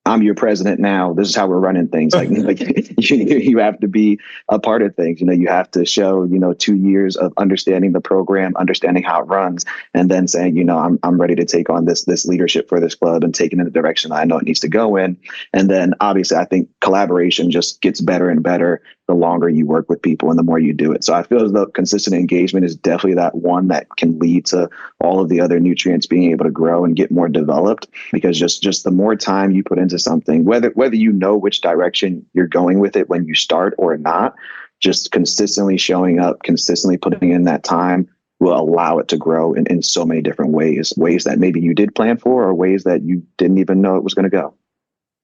I'm your president now. This is how we're running things. Like you have to be a part of things. You have to show, 2 years of understanding the program, understanding how it runs, and then saying, I'm ready to take on this leadership for this club and take it in the direction I know it needs to go in. And then obviously I think collaboration just gets better and better the longer you work with people and the more you do it. So I feel as though consistent engagement is definitely that one that can lead to all of the other nutrients being able to grow and get more developed, because just the more time you put into something, whether you know which direction you're going with it when you start or not, just consistently showing up, consistently putting in that time will allow it to grow in so many different ways that maybe you did plan for or ways that you didn't even know it was going to go.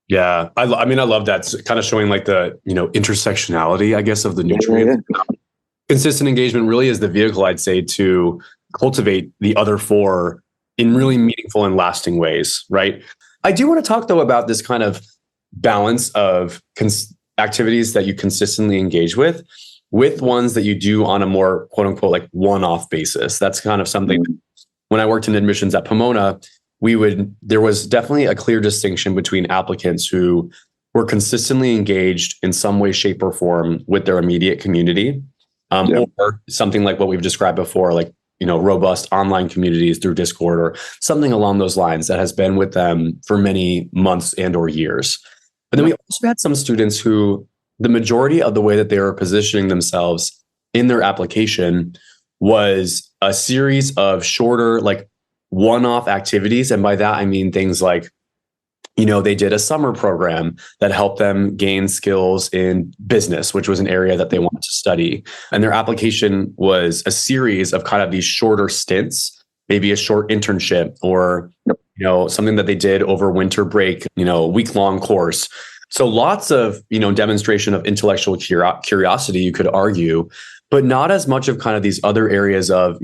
Yeah. I mean, I love that. It's kind of showing like the, intersectionality, I guess, of the nutrients. Yeah. Consistent engagement really is the vehicle, I'd say, to cultivate the other four in really meaningful and lasting ways, right? I do want to talk, though, about this kind of balance of activities that you consistently engage with ones that you do on a more, quote unquote, like one-off basis. That's kind of something when I worked in admissions at Pomona, there was definitely a clear distinction between applicants who were consistently engaged in some way, shape, or form with their immediate community, or something like what we've described before, like, robust online communities through Discord or something along those lines that has been with them for many months and or years. But then we also had some students who the majority of the way that they were positioning themselves in their application was a series of shorter, like one-off activities. And by that, I mean things like, they did a summer program that helped them gain skills in business, which was an area that they wanted to study. And their application was a series of kind of these shorter stints, maybe a short internship or, something that they did over winter break, week-long course. So lots of, demonstration of intellectual curiosity, you could argue, but not as much of kind of these other areas of,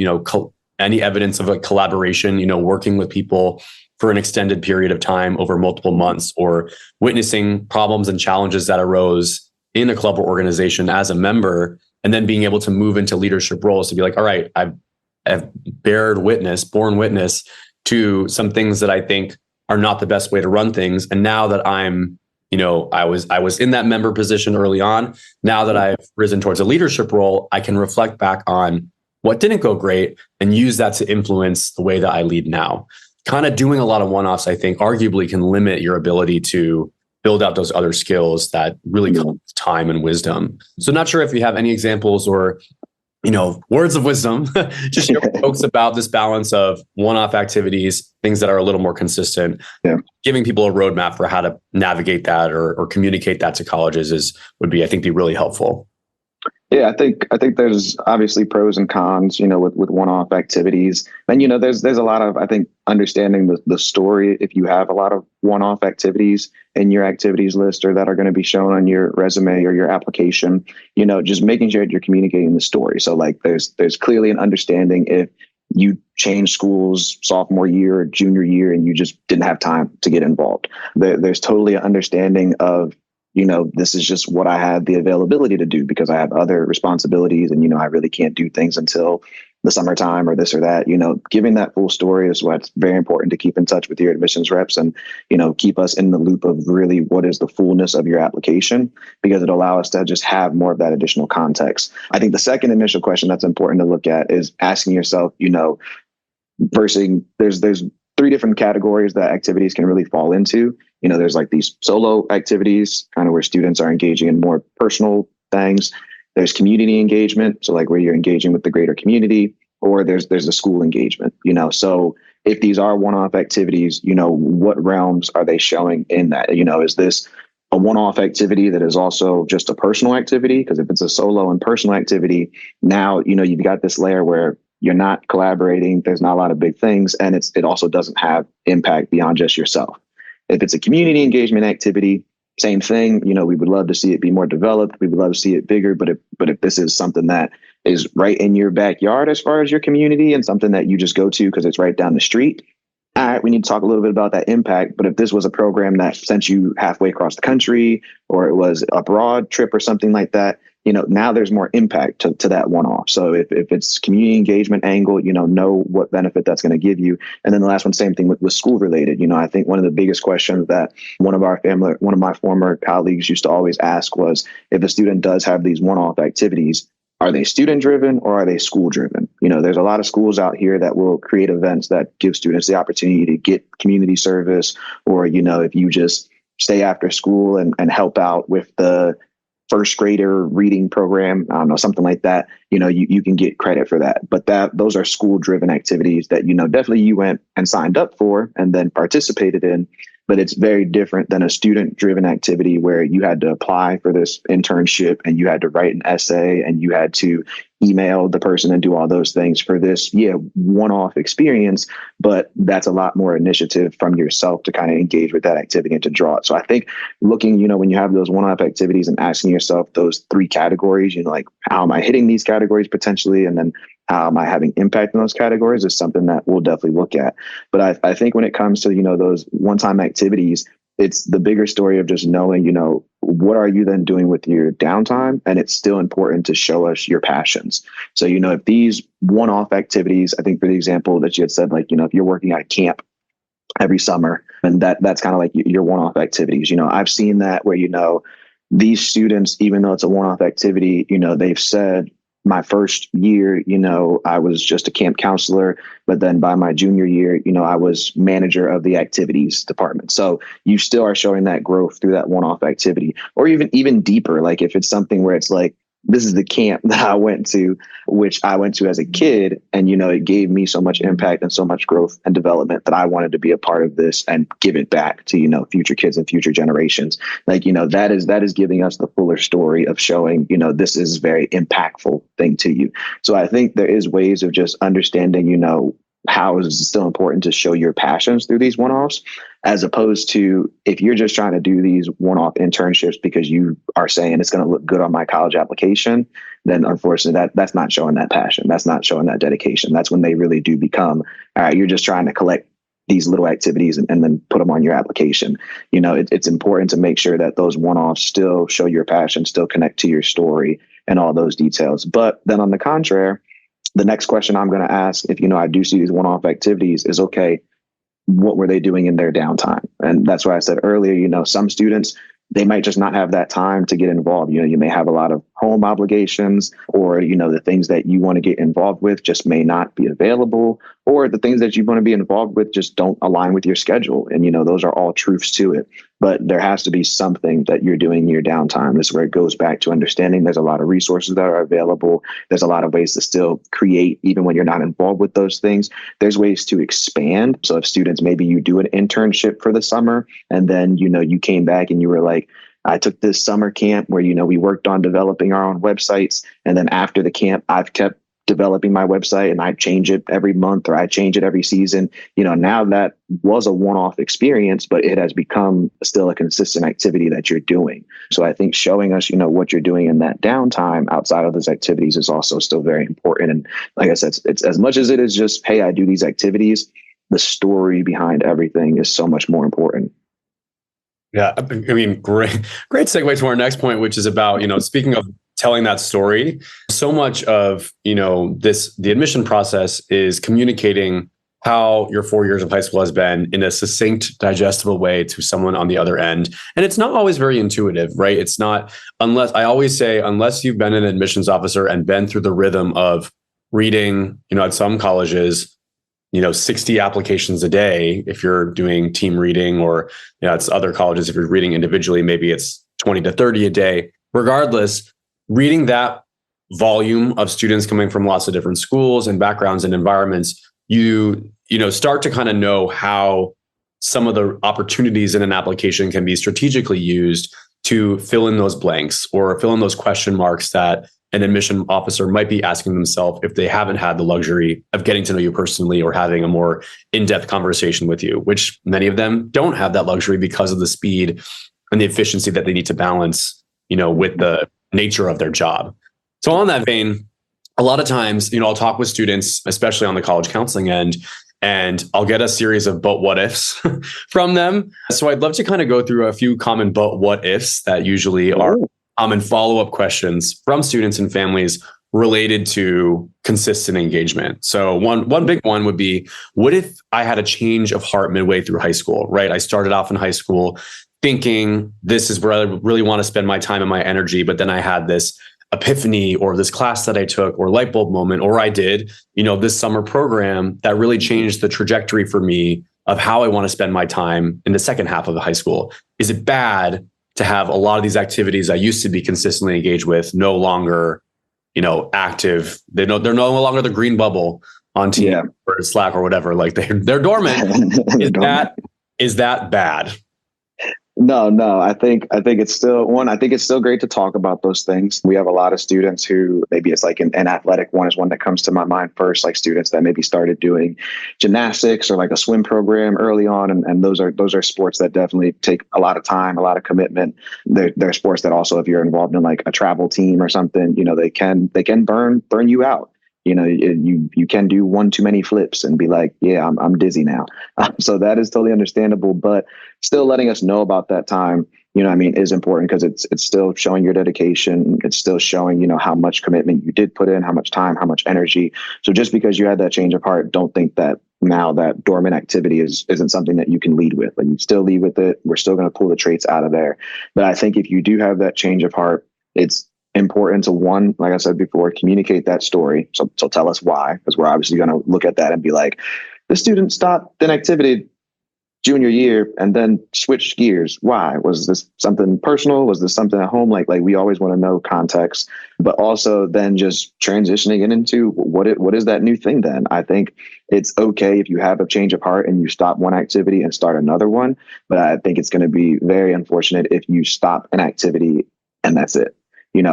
any evidence of a collaboration, working with people for an extended period of time over multiple months, or witnessing problems and challenges that arose in a club or organization as a member, and then being able to move into leadership roles to be like, all right, I've borne witness to some things that I think are not the best way to run things. And now that I'm, I was in that member position early on. Now that I've risen towards a leadership role, I can reflect back on what didn't go great and use that to influence the way that I lead now. Kind of doing a lot of one-offs, I think, arguably can limit your ability to build out those other skills that really come with time and wisdom. So not sure if you have any examples or, words of wisdom to share with folks about this balance of one-off activities, things that are a little more consistent, giving people a roadmap for how to navigate that or communicate that to colleges would be really helpful. Yeah, I think there's obviously pros and cons, with one-off activities. And, there's a lot of, I think, understanding the story. If you have a lot of one-off activities in your activities list or that are going to be shown on your resume or your application, just making sure that you're communicating the story. So like there's clearly an understanding if you change schools sophomore year or junior year and you just didn't have time to get involved. There's totally an understanding of, this is just what I had the availability to do because I have other responsibilities and, I really can't do things until the summertime or this or that. Giving that full story is what's very important to keep in touch with your admissions reps and, keep us in the loop of really what is the fullness of your application, because it allows us to just have more of that additional context. I think the second initial question that's important to look at is asking yourself, there's 3 different categories that activities can really fall into. There's like these solo activities, kind of where students are engaging in more personal things. There's community engagement, so like where you're engaging with the greater community, or there's a school engagement. So if these are one-off activities, what realms are they showing in that? Is this a one-off activity that is also just a personal activity. Because if it's a solo and personal activity, now, you've got this layer where you're not collaborating. There's not a lot of big things. And it also doesn't have impact beyond just yourself. If it's a community engagement activity, same thing. We would love to see it be more developed. We would love to see it bigger. But if this is something that is right in your backyard as far as your community and something that you just go to because it's right down the street, all right, we need to talk a little bit about that impact. But if this was a program that sent you halfway across the country, or it was a broad trip or something like that, now there's more impact to that one-off. So if it's community engagement angle, know what benefit that's going to give you. And then the last one, same thing with school related. I think one of the biggest questions that one of my former colleagues used to always ask was, if a student does have these one-off activities, are they student driven or are they school driven? There's a lot of schools out here that will create events that give students the opportunity to get community service, or, if you just stay after school and help out with the first grader reading program, I don't know, something like that, you can get credit for that. But those are school driven activities that, definitely you went and signed up for and then participated in. But it's very different than a student-driven activity where you had to apply for this internship and you had to write an essay and you had to email the person and do all those things for this, one-off experience. But that's a lot more initiative from yourself to kind of engage with that activity and to draw it. So I think looking, when you have those one-off activities and asking yourself those three categories, like, how am I hitting these categories potentially? And then how am I having impact in those categories is something that we'll definitely look at. But I think when it comes to, those one-time activities, it's the bigger story of just knowing, what are you then doing with your downtime? And it's still important to show us your passions. So, if these one-off activities, I think for the example that you had said, like, if you're working at a camp every summer, and that's kind of like your one-off activities, I've seen that where, these students, even though it's a one-off activity, they've said, my first year, I was just a camp counselor, but then by my junior year, I was manager of the activities department. So you still are showing that growth through that one-off activity, or even deeper. Like if it's something where it's like, this is the camp that I went to, which I went to as a kid. And, it gave me so much impact and so much growth and development that I wanted to be a part of this and give it back to, future kids and future generations. Like, that is giving us the fuller story of showing, this is a very impactful thing to you. So I think there is ways of just understanding, how is it still important to show your passions through these one-offs, as opposed to if you're just trying to do these one-off internships because you are saying it's going to look good on my college application, then unfortunately that's not showing that passion. That's not showing that dedication. That's when they really do become, all right, you're just trying to collect these little activities and then put them on your application. It's important to make sure that those one-offs still show your passion, still connect to your story and all those details. But then on the contrary, the next question I'm going to ask, if, I do see these one-off activities, is, okay, what were they doing in their downtime? And that's why I said earlier, some students, they might just not have that time to get involved. You may have a lot of home obligations, or, the things that you want to get involved with just may not be available, or the things that you want to be involved with just don't align with your schedule. And, those are all truths to it. But there has to be something that you're doing in your downtime. This is where it goes back to understanding there's a lot of resources that are available. There's a lot of ways to still create, even when you're not involved with those things. There's ways to expand. So if students, maybe you do an internship for the summer, and then, you came back and you were like, I took this summer camp where, we worked on developing our own websites. And then after the camp, I've kept developing my website and I change it every month, or I change it every season. Now that was a one-off experience, but it has become still a consistent activity that you're doing. So I think showing us, what you're doing in that downtime outside of those activities is also still very important. And like I said, it's as much as it is just, hey, I do these activities, the story behind everything is so much more important. Yeah, I mean, great segue to our next point, which is about, speaking of telling that story, so much of, the admission process is communicating how your 4 years of high school has been in a succinct, digestible way to someone on the other end. And it's not always very intuitive, right? It's not, unless you've been an admissions officer and been through the rhythm of reading, at some colleges, 60 applications a day, if you're doing team reading, or, it's other colleges, if you're reading individually, maybe it's 20 to 30 a day. Regardless, reading that volume of students coming from lots of different schools and backgrounds and environments, you start to kind of know how some of the opportunities in an application can be strategically used to fill in those blanks or fill in those question marks that an admission officer might be asking themselves if they haven't had the luxury of getting to know you personally or having a more in-depth conversation with you, which many of them don't have that luxury because of the speed and the efficiency that they need to balance, with the nature of their job. So on that vein, a lot of times, I'll talk with students, especially on the college counseling end, and I'll get a series of but what ifs from them. So I'd love to kind of go through a few common but what ifs that usually are common follow-up questions from students and families related to consistent engagement. So one big one would be, what if I had a change of heart midway through high school, right? I started off in high school thinking this is where I really want to spend my time and my energy, but then I had this epiphany or this class that I took or light bulb moment, or I did, this summer program that really changed the trajectory for me of how I want to spend my time in the second half of the high school. Is it bad to have a lot of these activities I used to be consistently engaged with no longer, active? They're no longer the green bubble on Team or Slack or whatever. Like they're dormant. Is that bad? No. I think it's still great to talk about those things. We have a lot of students who maybe it's like an athletic one is one that comes to my mind first, like students that maybe started doing gymnastics or like a swim program early on. And those are sports that definitely take a lot of time, a lot of commitment. They're sports that also, if you're involved in like a travel team or something, they can burn you out. You can do one too many flips and be like, yeah, I'm dizzy now. So that is totally understandable, but still letting us know about that time, is important because it's still showing your dedication. It's still showing, how much commitment you did put in, how much time, how much energy. So just because you had that change of heart, don't think that now that dormant activity isn't something that you can lead with. Like you still lead with it. We're still going to pull the traits out of there. But I think if you do have that change of heart, it's important to, one, like I said before, communicate that story. So tell us why, because we're obviously going to look at that and be like, the student stopped an activity junior year and then switched gears. Why? Was this something personal? Was this something at home? Like we always want to know context, but also then just transitioning it into what is that new thing then? I think it's okay if you have a change of heart and you stop one activity and start another one, but I think it's going to be very unfortunate if you stop an activity and that's it.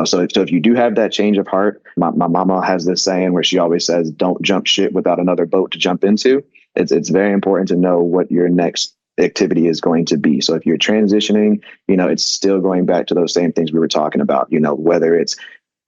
So if you do have that change of heart, my mama has this saying where she always says, don't jump ship without another boat to jump into. It's very important to know what your next activity is going to be. So if you're transitioning, it's still going back to those same things we were talking about, whether it's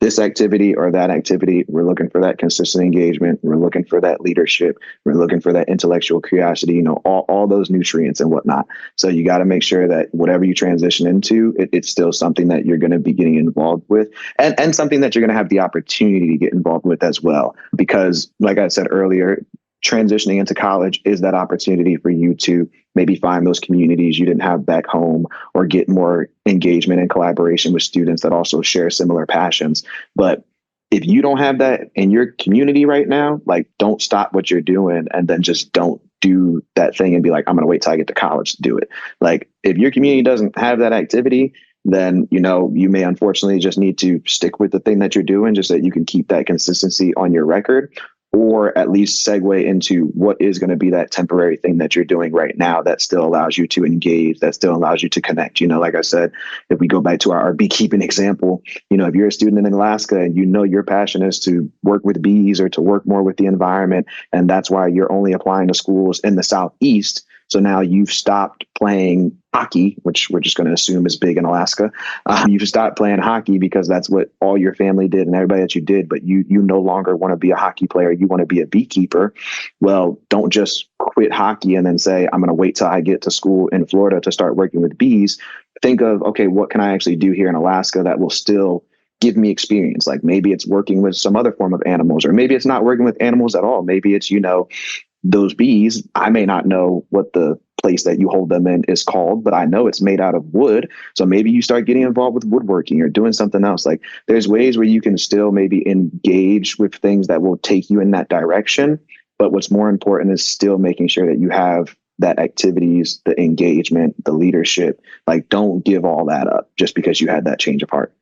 this activity or that activity, we're looking for that consistent engagement. We're looking for that leadership. We're looking for that intellectual curiosity, all those nutrients and whatnot. So you got to make sure that whatever you transition into, it's still something that you're going to be getting involved with and something that you're going to have the opportunity to get involved with as well. Because like I said earlier, transitioning into college is that opportunity for you to maybe find those communities you didn't have back home or get more engagement and collaboration with students that also share similar passions. But if you don't have that in your community right now, like don't stop what you're doing and then just don't do that thing and be like, I'm going to wait till I get to college to do it. Like if your community doesn't have that activity, then, you may unfortunately just need to stick with the thing that you're doing just so that you can keep that consistency on your record, or at least segue into what is going to be that temporary thing that you're doing right now that still allows you to engage, that still allows you to connect. Like I said, if we go back to our beekeeping example, if you're a student in Alaska and your passion is to work with bees or to work more with the environment, and that's why you're only applying to schools in the Southeast. So now you've stopped playing hockey, which we're just going to assume is big in Alaska. You've stopped playing hockey because that's what all your family did and everybody that you did, but you no longer want to be a hockey player. You want to be a beekeeper. Well, don't just quit hockey and then say, I'm going to wait till I get to school in Florida to start working with bees. Think of, okay, what can I actually do here in Alaska that will still give me experience? Like maybe it's working with some other form of animals, or maybe it's not working with animals at all. Maybe it's, those bees, I may not know what the place that you hold them in is called, but I know it's made out of wood. So maybe you start getting involved with woodworking or doing something else. Like there's ways where you can still maybe engage with things that will take you in that direction. But what's more important is still making sure that you have that activities, the engagement, the leadership. Like don't give all that up just because you had that change of heart.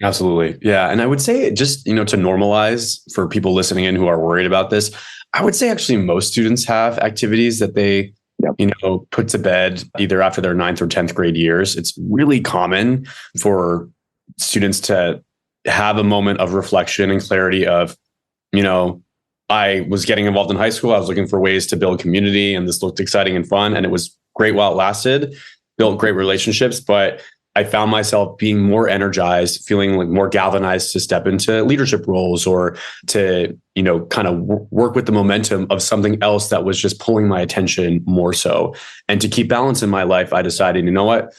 Absolutely. Yeah. And I would say just, to normalize for people listening in who are worried about this, I would say actually most students have activities that they put to bed either after their 9th or 10th grade years. It's really common for students to have a moment of reflection and clarity of, I was getting involved in high school. I was looking for ways to build community, and this looked exciting and fun, and it was great while it lasted, built great relationships, but I found myself being more energized, feeling like more galvanized to step into leadership roles or to, kind of work with the momentum of something else that was just pulling my attention more so. And to keep balance in my life, I decided, you know what,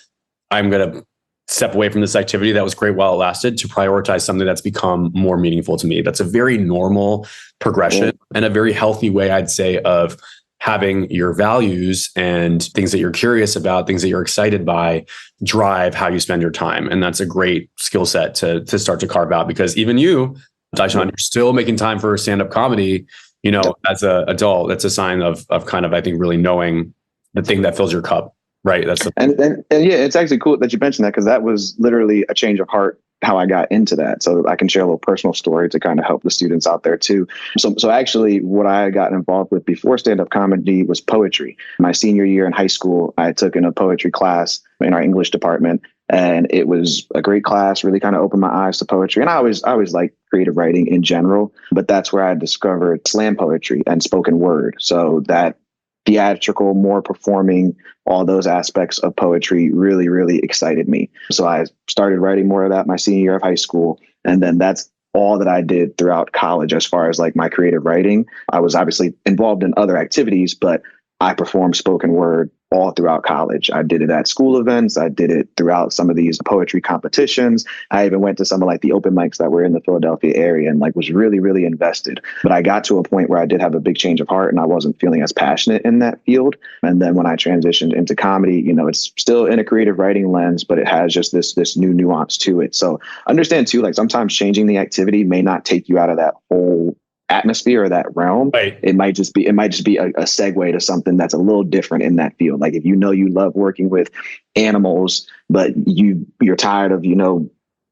I'm going to step away from this activity that was great while it lasted to prioritize something that's become more meaningful to me. That's a very normal progression and a very healthy way, I'd say, of having your values and things that you're curious about, things that you're excited by, drive how you spend your time. And that's a great skill set to start to carve out, because even you, Dysean, you're still making time for stand-up comedy, as an adult. That's a sign of kind of, I think, really knowing the thing that fills your cup. Right. And yeah, it's actually cool that you mentioned that, because that was literally a change of heart, how I got into that. So I can share a little personal story to kind of help the students out there too. So actually what I got involved with before stand-up comedy was poetry. My senior year in high school, I took in a poetry class in our English department, and it was a great class, really kind of opened my eyes to poetry. And I always liked creative writing in general, but that's where I discovered slam poetry and spoken word. So that theatrical, more performing, all those aspects of poetry really, really excited me. So I started writing more of that my senior year of high school. And then that's all that I did throughout college as far as like my creative writing. I was obviously involved in other activities, but I performed spoken word all throughout college. I did it at school events. I did it throughout some of these poetry competitions. I even went to some of like the open mics that were in the Philadelphia area and like was really, really invested. But I got to a point where I did have a big change of heart and I wasn't feeling as passionate in that field. And then when I transitioned into comedy, it's still in a creative writing lens, but it has just this new nuance to it. So understand too, like sometimes changing the activity may not take you out of that whole atmosphere or that realm. Right. It might just be a segue to something that's a little different in that field. Like if you love working with animals, but you're tired of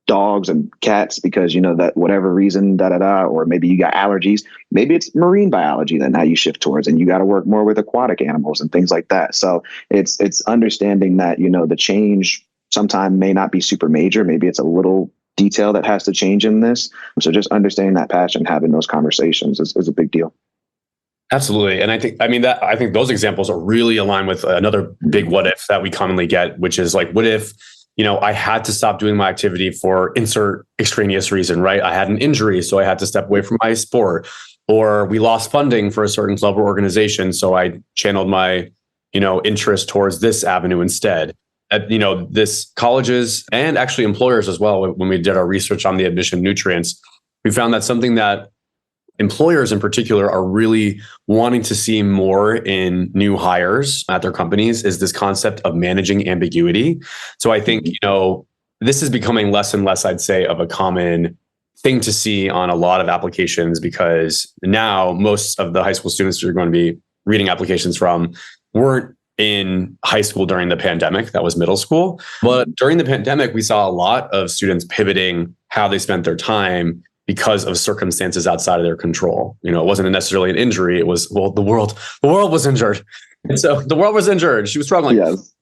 dogs and cats because that whatever reason or maybe you got allergies, maybe it's marine biology that now you shift towards, and you got to work more with aquatic animals and things like that. So it's understanding that the change sometimes may not be super major. Maybe it's a little detail that has to change in this. So just understanding that passion, having those conversations is a big deal. Absolutely. And I think those examples are really aligned with another big what if that we commonly get, which is like, what if, I had to stop doing my activity for insert extraneous reason, right? I had an injury, so I had to step away from my sport, or we lost funding for a certain club or organization, so I channeled my, interest towards this avenue instead. This colleges and actually employers as well, when we did our research on the admission nutrients, we found that something that employers in particular are really wanting to see more in new hires at their companies is this concept of managing ambiguity. So I think, this is becoming less and less, I'd say, of a common thing to see on a lot of applications, because now most of the high school students you're going to be reading applications from weren't in high school during the pandemic. That was middle school. But during the pandemic, we saw a lot of students pivoting how they spent their time because of circumstances outside of their control. It wasn't necessarily an injury. It was, the world was injured. And so the world was injured. She was struggling. Yes.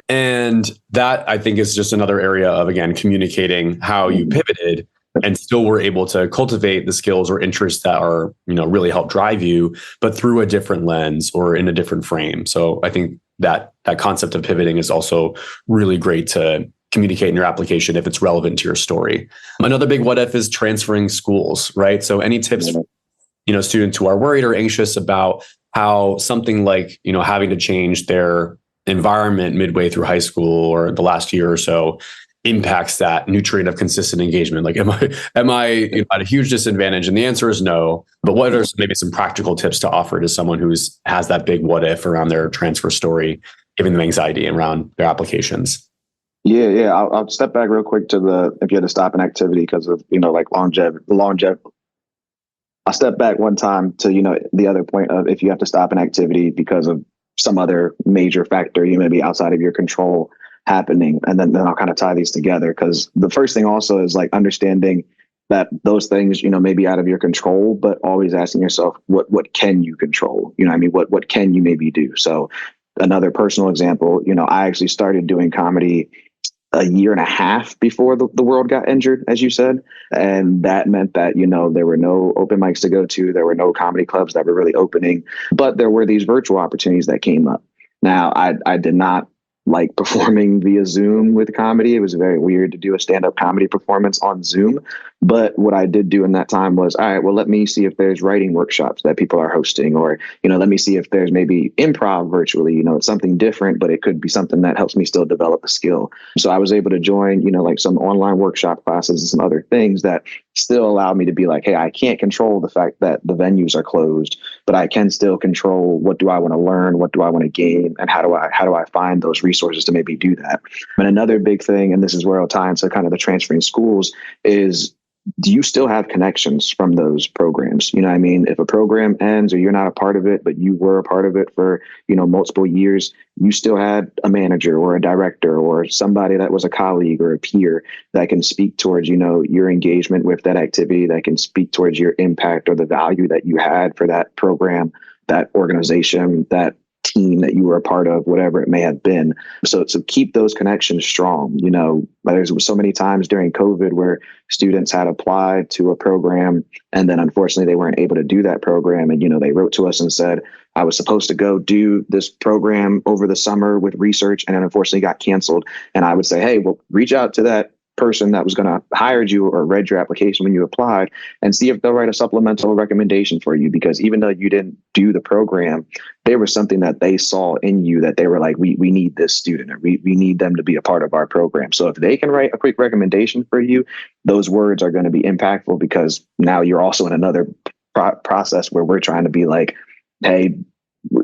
And that, I think, is just another area of, again, communicating how you pivoted and still were able to cultivate the skills or interests that are, really help drive you, but through a different lens or in a different frame. So I think that concept of pivoting is also really great to communicate in your application if it's relevant to your story. Another big what if is transferring schools, right? So any tips, students who are worried or anxious about how something like, having to change their environment midway through high school or the last year or so impacts that nutrient of consistent engagement. Like, am I at a huge disadvantage? And the answer is no. But what are maybe some practical tips to offer to someone has that big what if around their transfer story, giving them anxiety around their applications? Yeah. I'll step back real quick to if you had to stop an activity because of, like longevity. I'll step back one time to, the other point of if you have to stop an activity because of some other major factor, maybe outside of your control happening. And then I'll kind of tie these together, because the first thing also is like understanding that those things, may be out of your control, but always asking yourself, what can you control? What can you maybe do? So another personal example, I actually started doing comedy a year and a half before the world got injured, as you said. And that meant that, there were no open mics to go to. There were no comedy clubs that were really opening, but there were these virtual opportunities that came up. Now, I did not like performing via Zoom with comedy. It was very weird to do a stand-up comedy performance on Zoom. But what I did do in that time was, all right, well, let me see if there's writing workshops that people are hosting, or, let me see if there's maybe improv virtually, it's something different, but it could be something that helps me still develop a skill. So I was able to join, like some online workshop classes and some other things that still allow me to be like, hey, I can't control the fact that the venues are closed, but I can still control what do I want to learn, what do I want to gain, and how do I find those resources to maybe do that. And another big thing, and this is where I'll tie into kind of the transferring schools, is do you still have connections from those programs? You know what I mean? If a program ends or you're not a part of it, but you were a part of it for, multiple years, you still had a manager or a director or somebody that was a colleague or a peer that can speak towards, your engagement with that activity, that can speak towards your impact or the value that you had for that program, that organization, that team that you were a part of, whatever it may have been. So keep those connections strong. There's so many times during COVID where students had applied to a program and then unfortunately they weren't able to do that program. And, they wrote to us and said, I was supposed to go do this program over the summer with research and then unfortunately got canceled. And I would say, hey, well, reach out to that person that was going to hire you or read your application when you applied and see if they'll write a supplemental recommendation for you. Because even though you didn't do the program, there was something that they saw in you that they were like, we need this student, or we need them to be a part of our program. So if they can write a quick recommendation for you, those words are going to be impactful, because now you're also in another process where we're trying to be like, hey,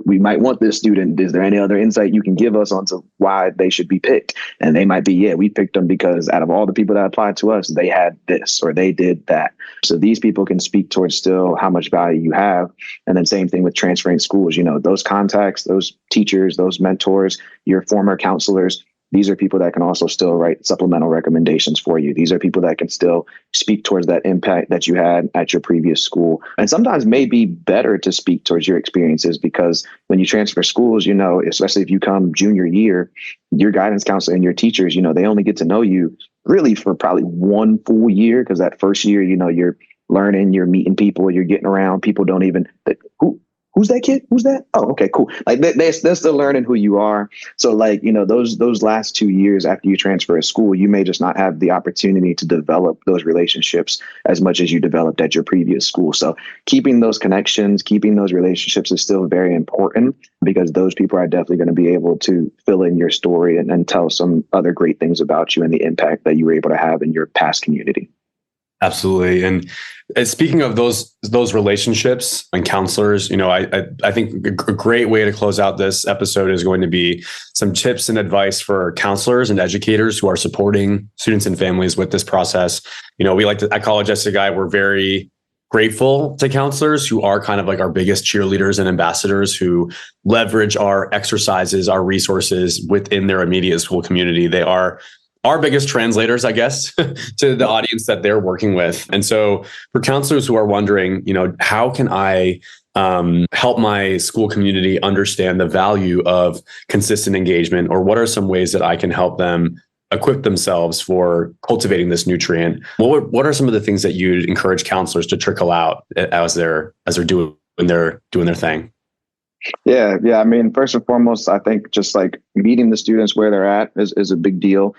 we might want this student. Is there any other insight you can give us onto why they should be picked? And they might be, yeah, we picked them because out of all the people that applied to us, they had this or they did that. So these people can speak towards still how much value you have. And then same thing with transferring schools, those contacts, those teachers, those mentors, your former counselors, these are people that can also still write supplemental recommendations for you. These are people that can still speak towards that impact that you had at your previous school. And sometimes may be better to speak towards your experiences, because when you transfer schools, especially if you come junior year, your guidance counselor and your teachers, they only get to know you really for probably one full year, because that first year, you're learning, you're meeting people, you're getting around. People don't even, who's that kid? Who's that? Oh, okay, cool. Like they're still learning who you are. So those last 2 years after you transfer a school, you may just not have the opportunity to develop those relationships as much as you developed at your previous school. So keeping those connections, keeping those relationships is still very important, because those people are definitely going to be able to fill in your story and tell some other great things about you and the impact that you were able to have in your past community. Absolutely. And speaking of those relationships and counselors, I think a great way to close out this episode is going to be some tips and advice for counselors and educators who are supporting students and families with this process. We like to, at College SAI, we're very grateful to counselors who are kind of like our biggest cheerleaders and ambassadors, who leverage our exercises, our resources within their immediate school community. They are our biggest translators, I guess, to the audience that they're working with. And so for counselors who are wondering, how can I help my school community understand the value of consistent engagement, or what are some ways that I can help them equip themselves for cultivating this nutrient? What are some of the things that you'd encourage counselors to trickle out as they're doing their thing? Yeah. I mean, first and foremost, I think just like meeting the students where they're at is a big deal.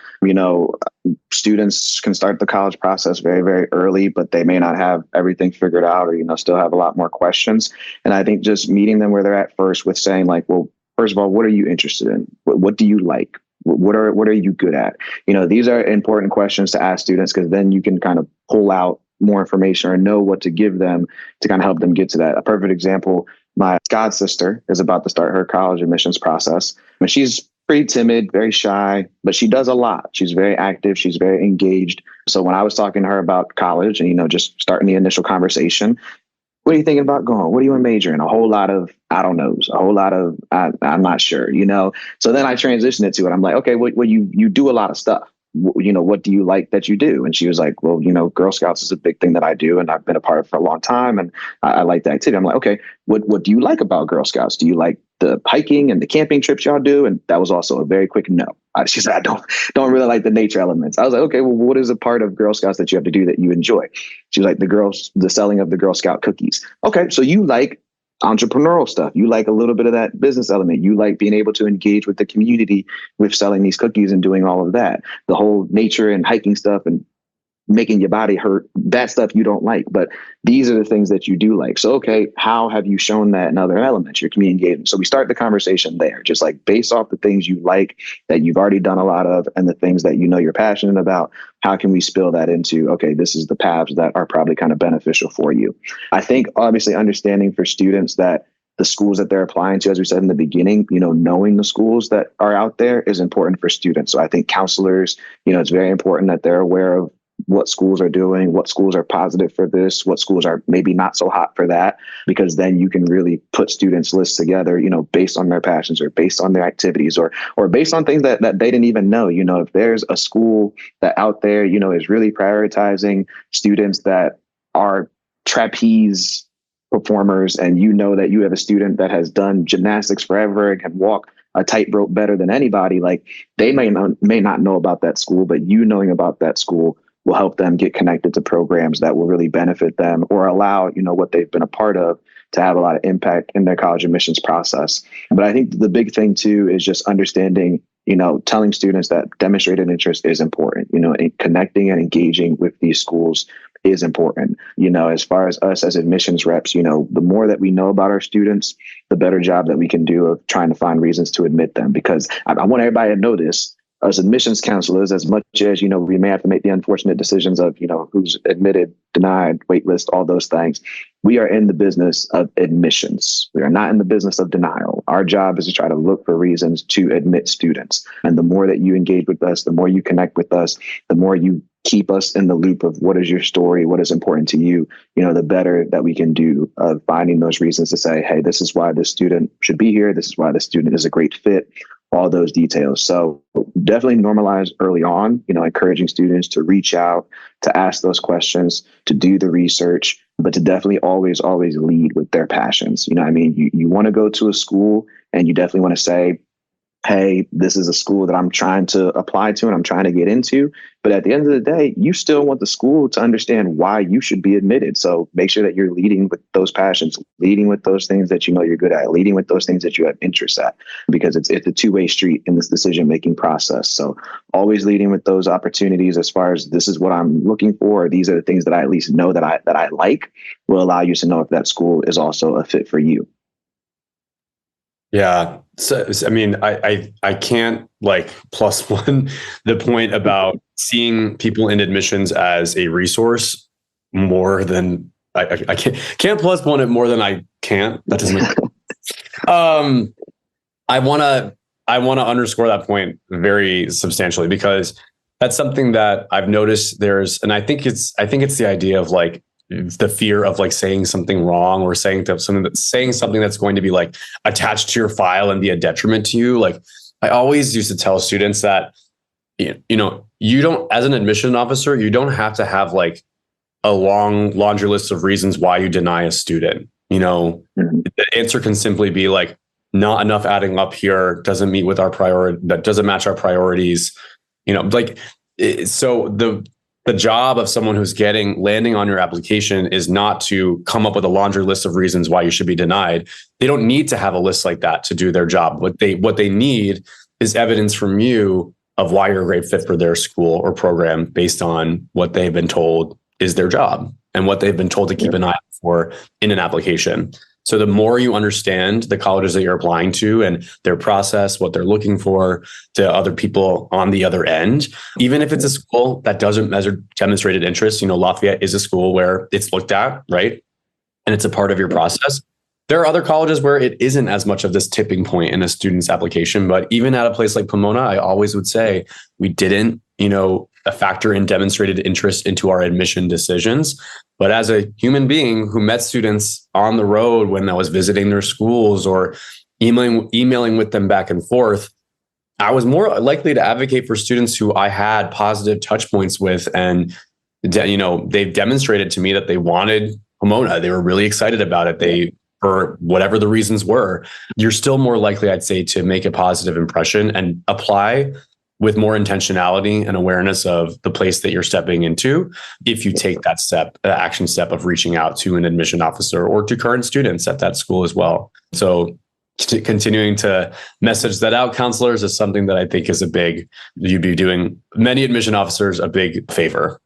Students can start the college process very, very early, but they may not have everything figured out, or, still have a lot more questions. And I think just meeting them where they're at first with saying like, well, first of all, what are you interested in? What do you like? What are you good at? These are important questions to ask students, because then you can kind of pull out more information or know what to give them to kind of help them get to that. A perfect example, my god sister is about to start her college admissions process. And she's pretty timid, very shy, but she does a lot. She's very active. She's very engaged. So when I was talking to her about college and, just starting the initial conversation, what are you thinking about going? What do you want to major in? A whole lot of, I don't know, a whole lot of, I'm not sure, So then I transitioned it to it. I'm like, okay, well, you do a lot of stuff. what do you like that you do? And she was like, well, Girl Scouts is a big thing that I do, and I've been a part of it for a long time, and I like the activity. I'm like, okay, what do you like about Girl Scouts? Do you like the hiking and the camping trips y'all do? And that was also a very quick no. She said, I don't really like the nature elements. I was like, okay, well, what is a part of Girl Scouts that you have to do that you enjoy? She was like, the selling of the Girl Scout cookies. Okay, so you like entrepreneurial stuff. You like a little bit of that business element. You like being able to engage with the community with selling these cookies and doing all of that. The whole nature and hiking stuff and making your body hurt, that stuff you don't like. But these are the things that you do like. So, okay, how have you shown that in other elements, your community engagement? So we start the conversation there, just like based off the things you like that you've already done a lot of and the things that you're passionate about. How can we spill that into, okay, this is the paths that are probably kind of beneficial for you? I think obviously understanding for students that the schools that they're applying to, as we said in the beginning, knowing the schools that are out there is important for students. So I think counselors, it's very important that they're aware of what schools are doing, what schools are positive for this, what schools are maybe not so hot for that, because then you can really put students' lists together, based on their passions or based on their activities or based on things that they didn't even know. If there's a school that out there, is really prioritizing students that are trapeze performers, and that you have a student that has done gymnastics forever and can walk a tightrope better than anybody, like they may not know about that school, but knowing about that school will help them get connected to programs that will really benefit them or allow, what they've been a part of to have a lot of impact in their college admissions process. But I think the big thing too is just understanding, telling students that demonstrated interest is important, and connecting and engaging with these schools is important. As far as us as admissions reps, the more that we know about our students, the better job that we can do of trying to find reasons to admit them. Because I want everybody to know this. As admissions counselors, as much as, we may have to make the unfortunate decisions of, who's admitted, denied, waitlist, all those things. We are in the business of admissions. We are not in the business of denial. Our job is to try to look for reasons to admit students. And the more that you engage with us, the more you connect with us, the more you keep us in the loop of what is your story, what is important to you, the better that we can do of finding those reasons to say, hey, this is why this student should be here. This is why this student is a great fit. All those details. So definitely normalize early on, encouraging students to reach out, to ask those questions, to do the research, but to definitely always lead with their passions. You want to go to a school and you definitely want to say, hey, this is a school that I'm trying to apply to and I'm trying to get into. But at the end of the day, you still want the school to understand why you should be admitted. So make sure that you're leading with those passions, leading with those things that you're good at, leading with those things that you have interest at, because it's a two-way street in this decision-making process. So always leading with those opportunities as far as this is what I'm looking for, or these are the things that I at least know that I like, will allow you to know if that school is also a fit for you. Yeah. So, I mean, I can't plus one the point about seeing people in admissions as a resource more than I can't plus one it more than I can't. That doesn't make sense. I want to underscore that point very substantially, because that's something that I've noticed and I think it's the idea of the fear of saying something wrong or saying something that's going to be attached to your file and be a detriment to you. I always used to tell students that, you don't, as an admission officer, you don't have to have a long laundry list of reasons why you deny a student. The answer can simply be not enough adding up here, doesn't meet with our priority, that doesn't match our priorities. So the job of someone who's landing on your application is not to come up with a laundry list of reasons why you should be denied. They don't need to have a list like that to do their job. What they need is evidence from you of why you're a great fit for their school or program based on what they've been told is their job and what they've been told to keep an eye out for in an application. So the more you understand the colleges that you're applying to and their process, what they're looking for to other people on the other end, even if it's a school that doesn't measure demonstrated interest, Lafayette is a school where it's looked at, right? And it's a part of your process. There are other colleges where it isn't as much of this tipping point in a student's application. But even at a place like Pomona, I always would say we didn't, factor in demonstrated interest into our admission decisions. But as a human being who met students on the road when I was visiting their schools or emailing with them back and forth, I was more likely to advocate for students who I had positive touch points with. And, they've demonstrated to me that they wanted Pomona. They were really excited about it. For whatever the reasons were, you're still more likely, I'd say, to make a positive impression and apply with more intentionality and awareness of the place that you're stepping into if you take that action step of reaching out to an admission officer or to current students at that school as well. So continuing to message that out, counselors, is something that I think is you'd be doing many admission officers a big favor.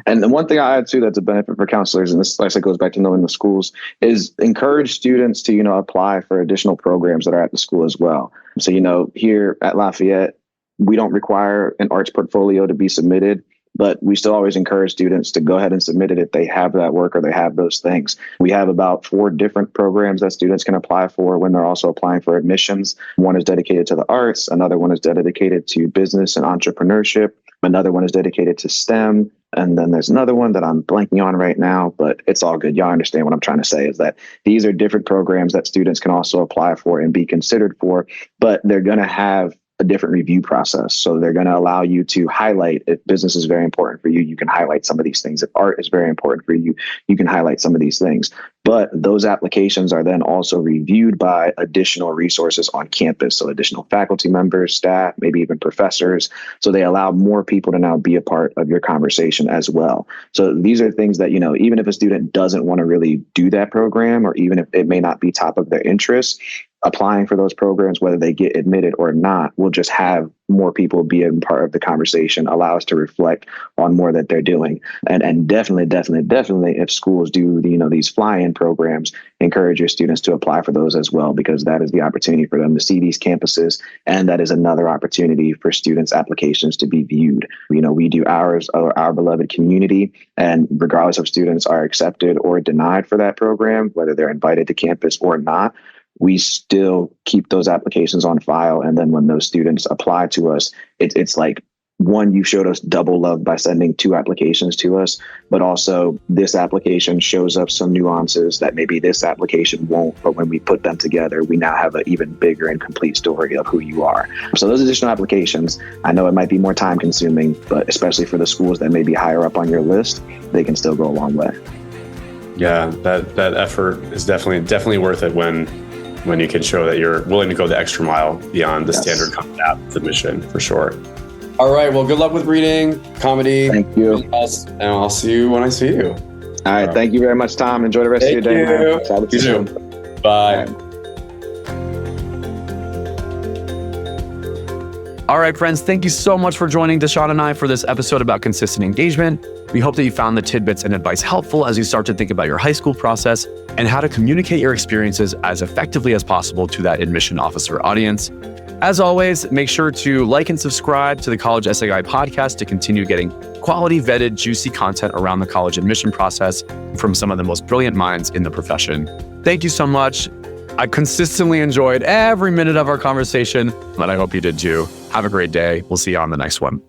And the one thing I add too that's a benefit for counselors, and this like goes back to knowing the schools, is encourage students to, apply for additional programs that are at the school as well. So, here at Lafayette, we don't require an arts portfolio to be submitted, but we still always encourage students to go ahead and submit it if they have that work or they have those things. We have about 4 different programs that students can apply for when they're also applying for admissions. One is dedicated to the arts. Another one is dedicated to business and entrepreneurship. Another one is dedicated to STEM. And then there's another one that I'm blanking on right now, but it's all good. Y'all understand what I'm trying to say is that these are different programs that students can also apply for and be considered for, but they're going to have a different review process. So they're going to allow you to highlight, if business is very important for you, you can highlight some of these things. If art is very important for you, you can highlight some of these things. But those applications are then also reviewed by additional resources on campus. So additional faculty members, staff, maybe even professors. So they allow more people to now be a part of your conversation as well. So these are things that, even if a student doesn't want to really do that program, or even if it may not be top of their interest, applying for those programs, whether they get admitted or not, will just have more people be a part of the conversation, allow us to reflect on more that they're doing. And definitely, if schools do, these fly-in programs, encourage your students to apply for those as well, because that is the opportunity for them to see these campuses. And that is another opportunity for students' applications to be viewed. We do ours, our beloved community, and regardless of students are accepted or denied for that program, whether they're invited to campus or not, we still keep those applications on file. And then when those students apply to us, it's like, one, you showed us double love by sending 2 applications to us, but also this application shows up some nuances that maybe this application won't, but when we put them together, we now have an even bigger and complete story of who you are. So those additional applications, I know it might be more time consuming, but especially for the schools that may be higher up on your list, they can still go a long way. Yeah, that effort is definitely worth it when you can show that you're willing to go the extra mile beyond the standard Common App submission, for sure. All right. Well, good luck with reading, comedy. Thank you. And I'll see you when I see you. All right. Thank you very much, Tom. Enjoy the rest of your day. Thank you. You too. Bye. All right, friends, thank you so much for joining Dysean and I for this episode about consistent engagement. We hope that you found the tidbits and advice helpful as you start to think about your high school process and how to communicate your experiences as effectively as possible to that admission officer audience. As always, make sure to like and subscribe to the College Essay Guy podcast to continue getting quality, vetted, juicy content around the college admission process from some of the most brilliant minds in the profession. Thank you so much. I consistently enjoyed every minute of our conversation, and I hope you did too. Have a great day. We'll see you on the next one.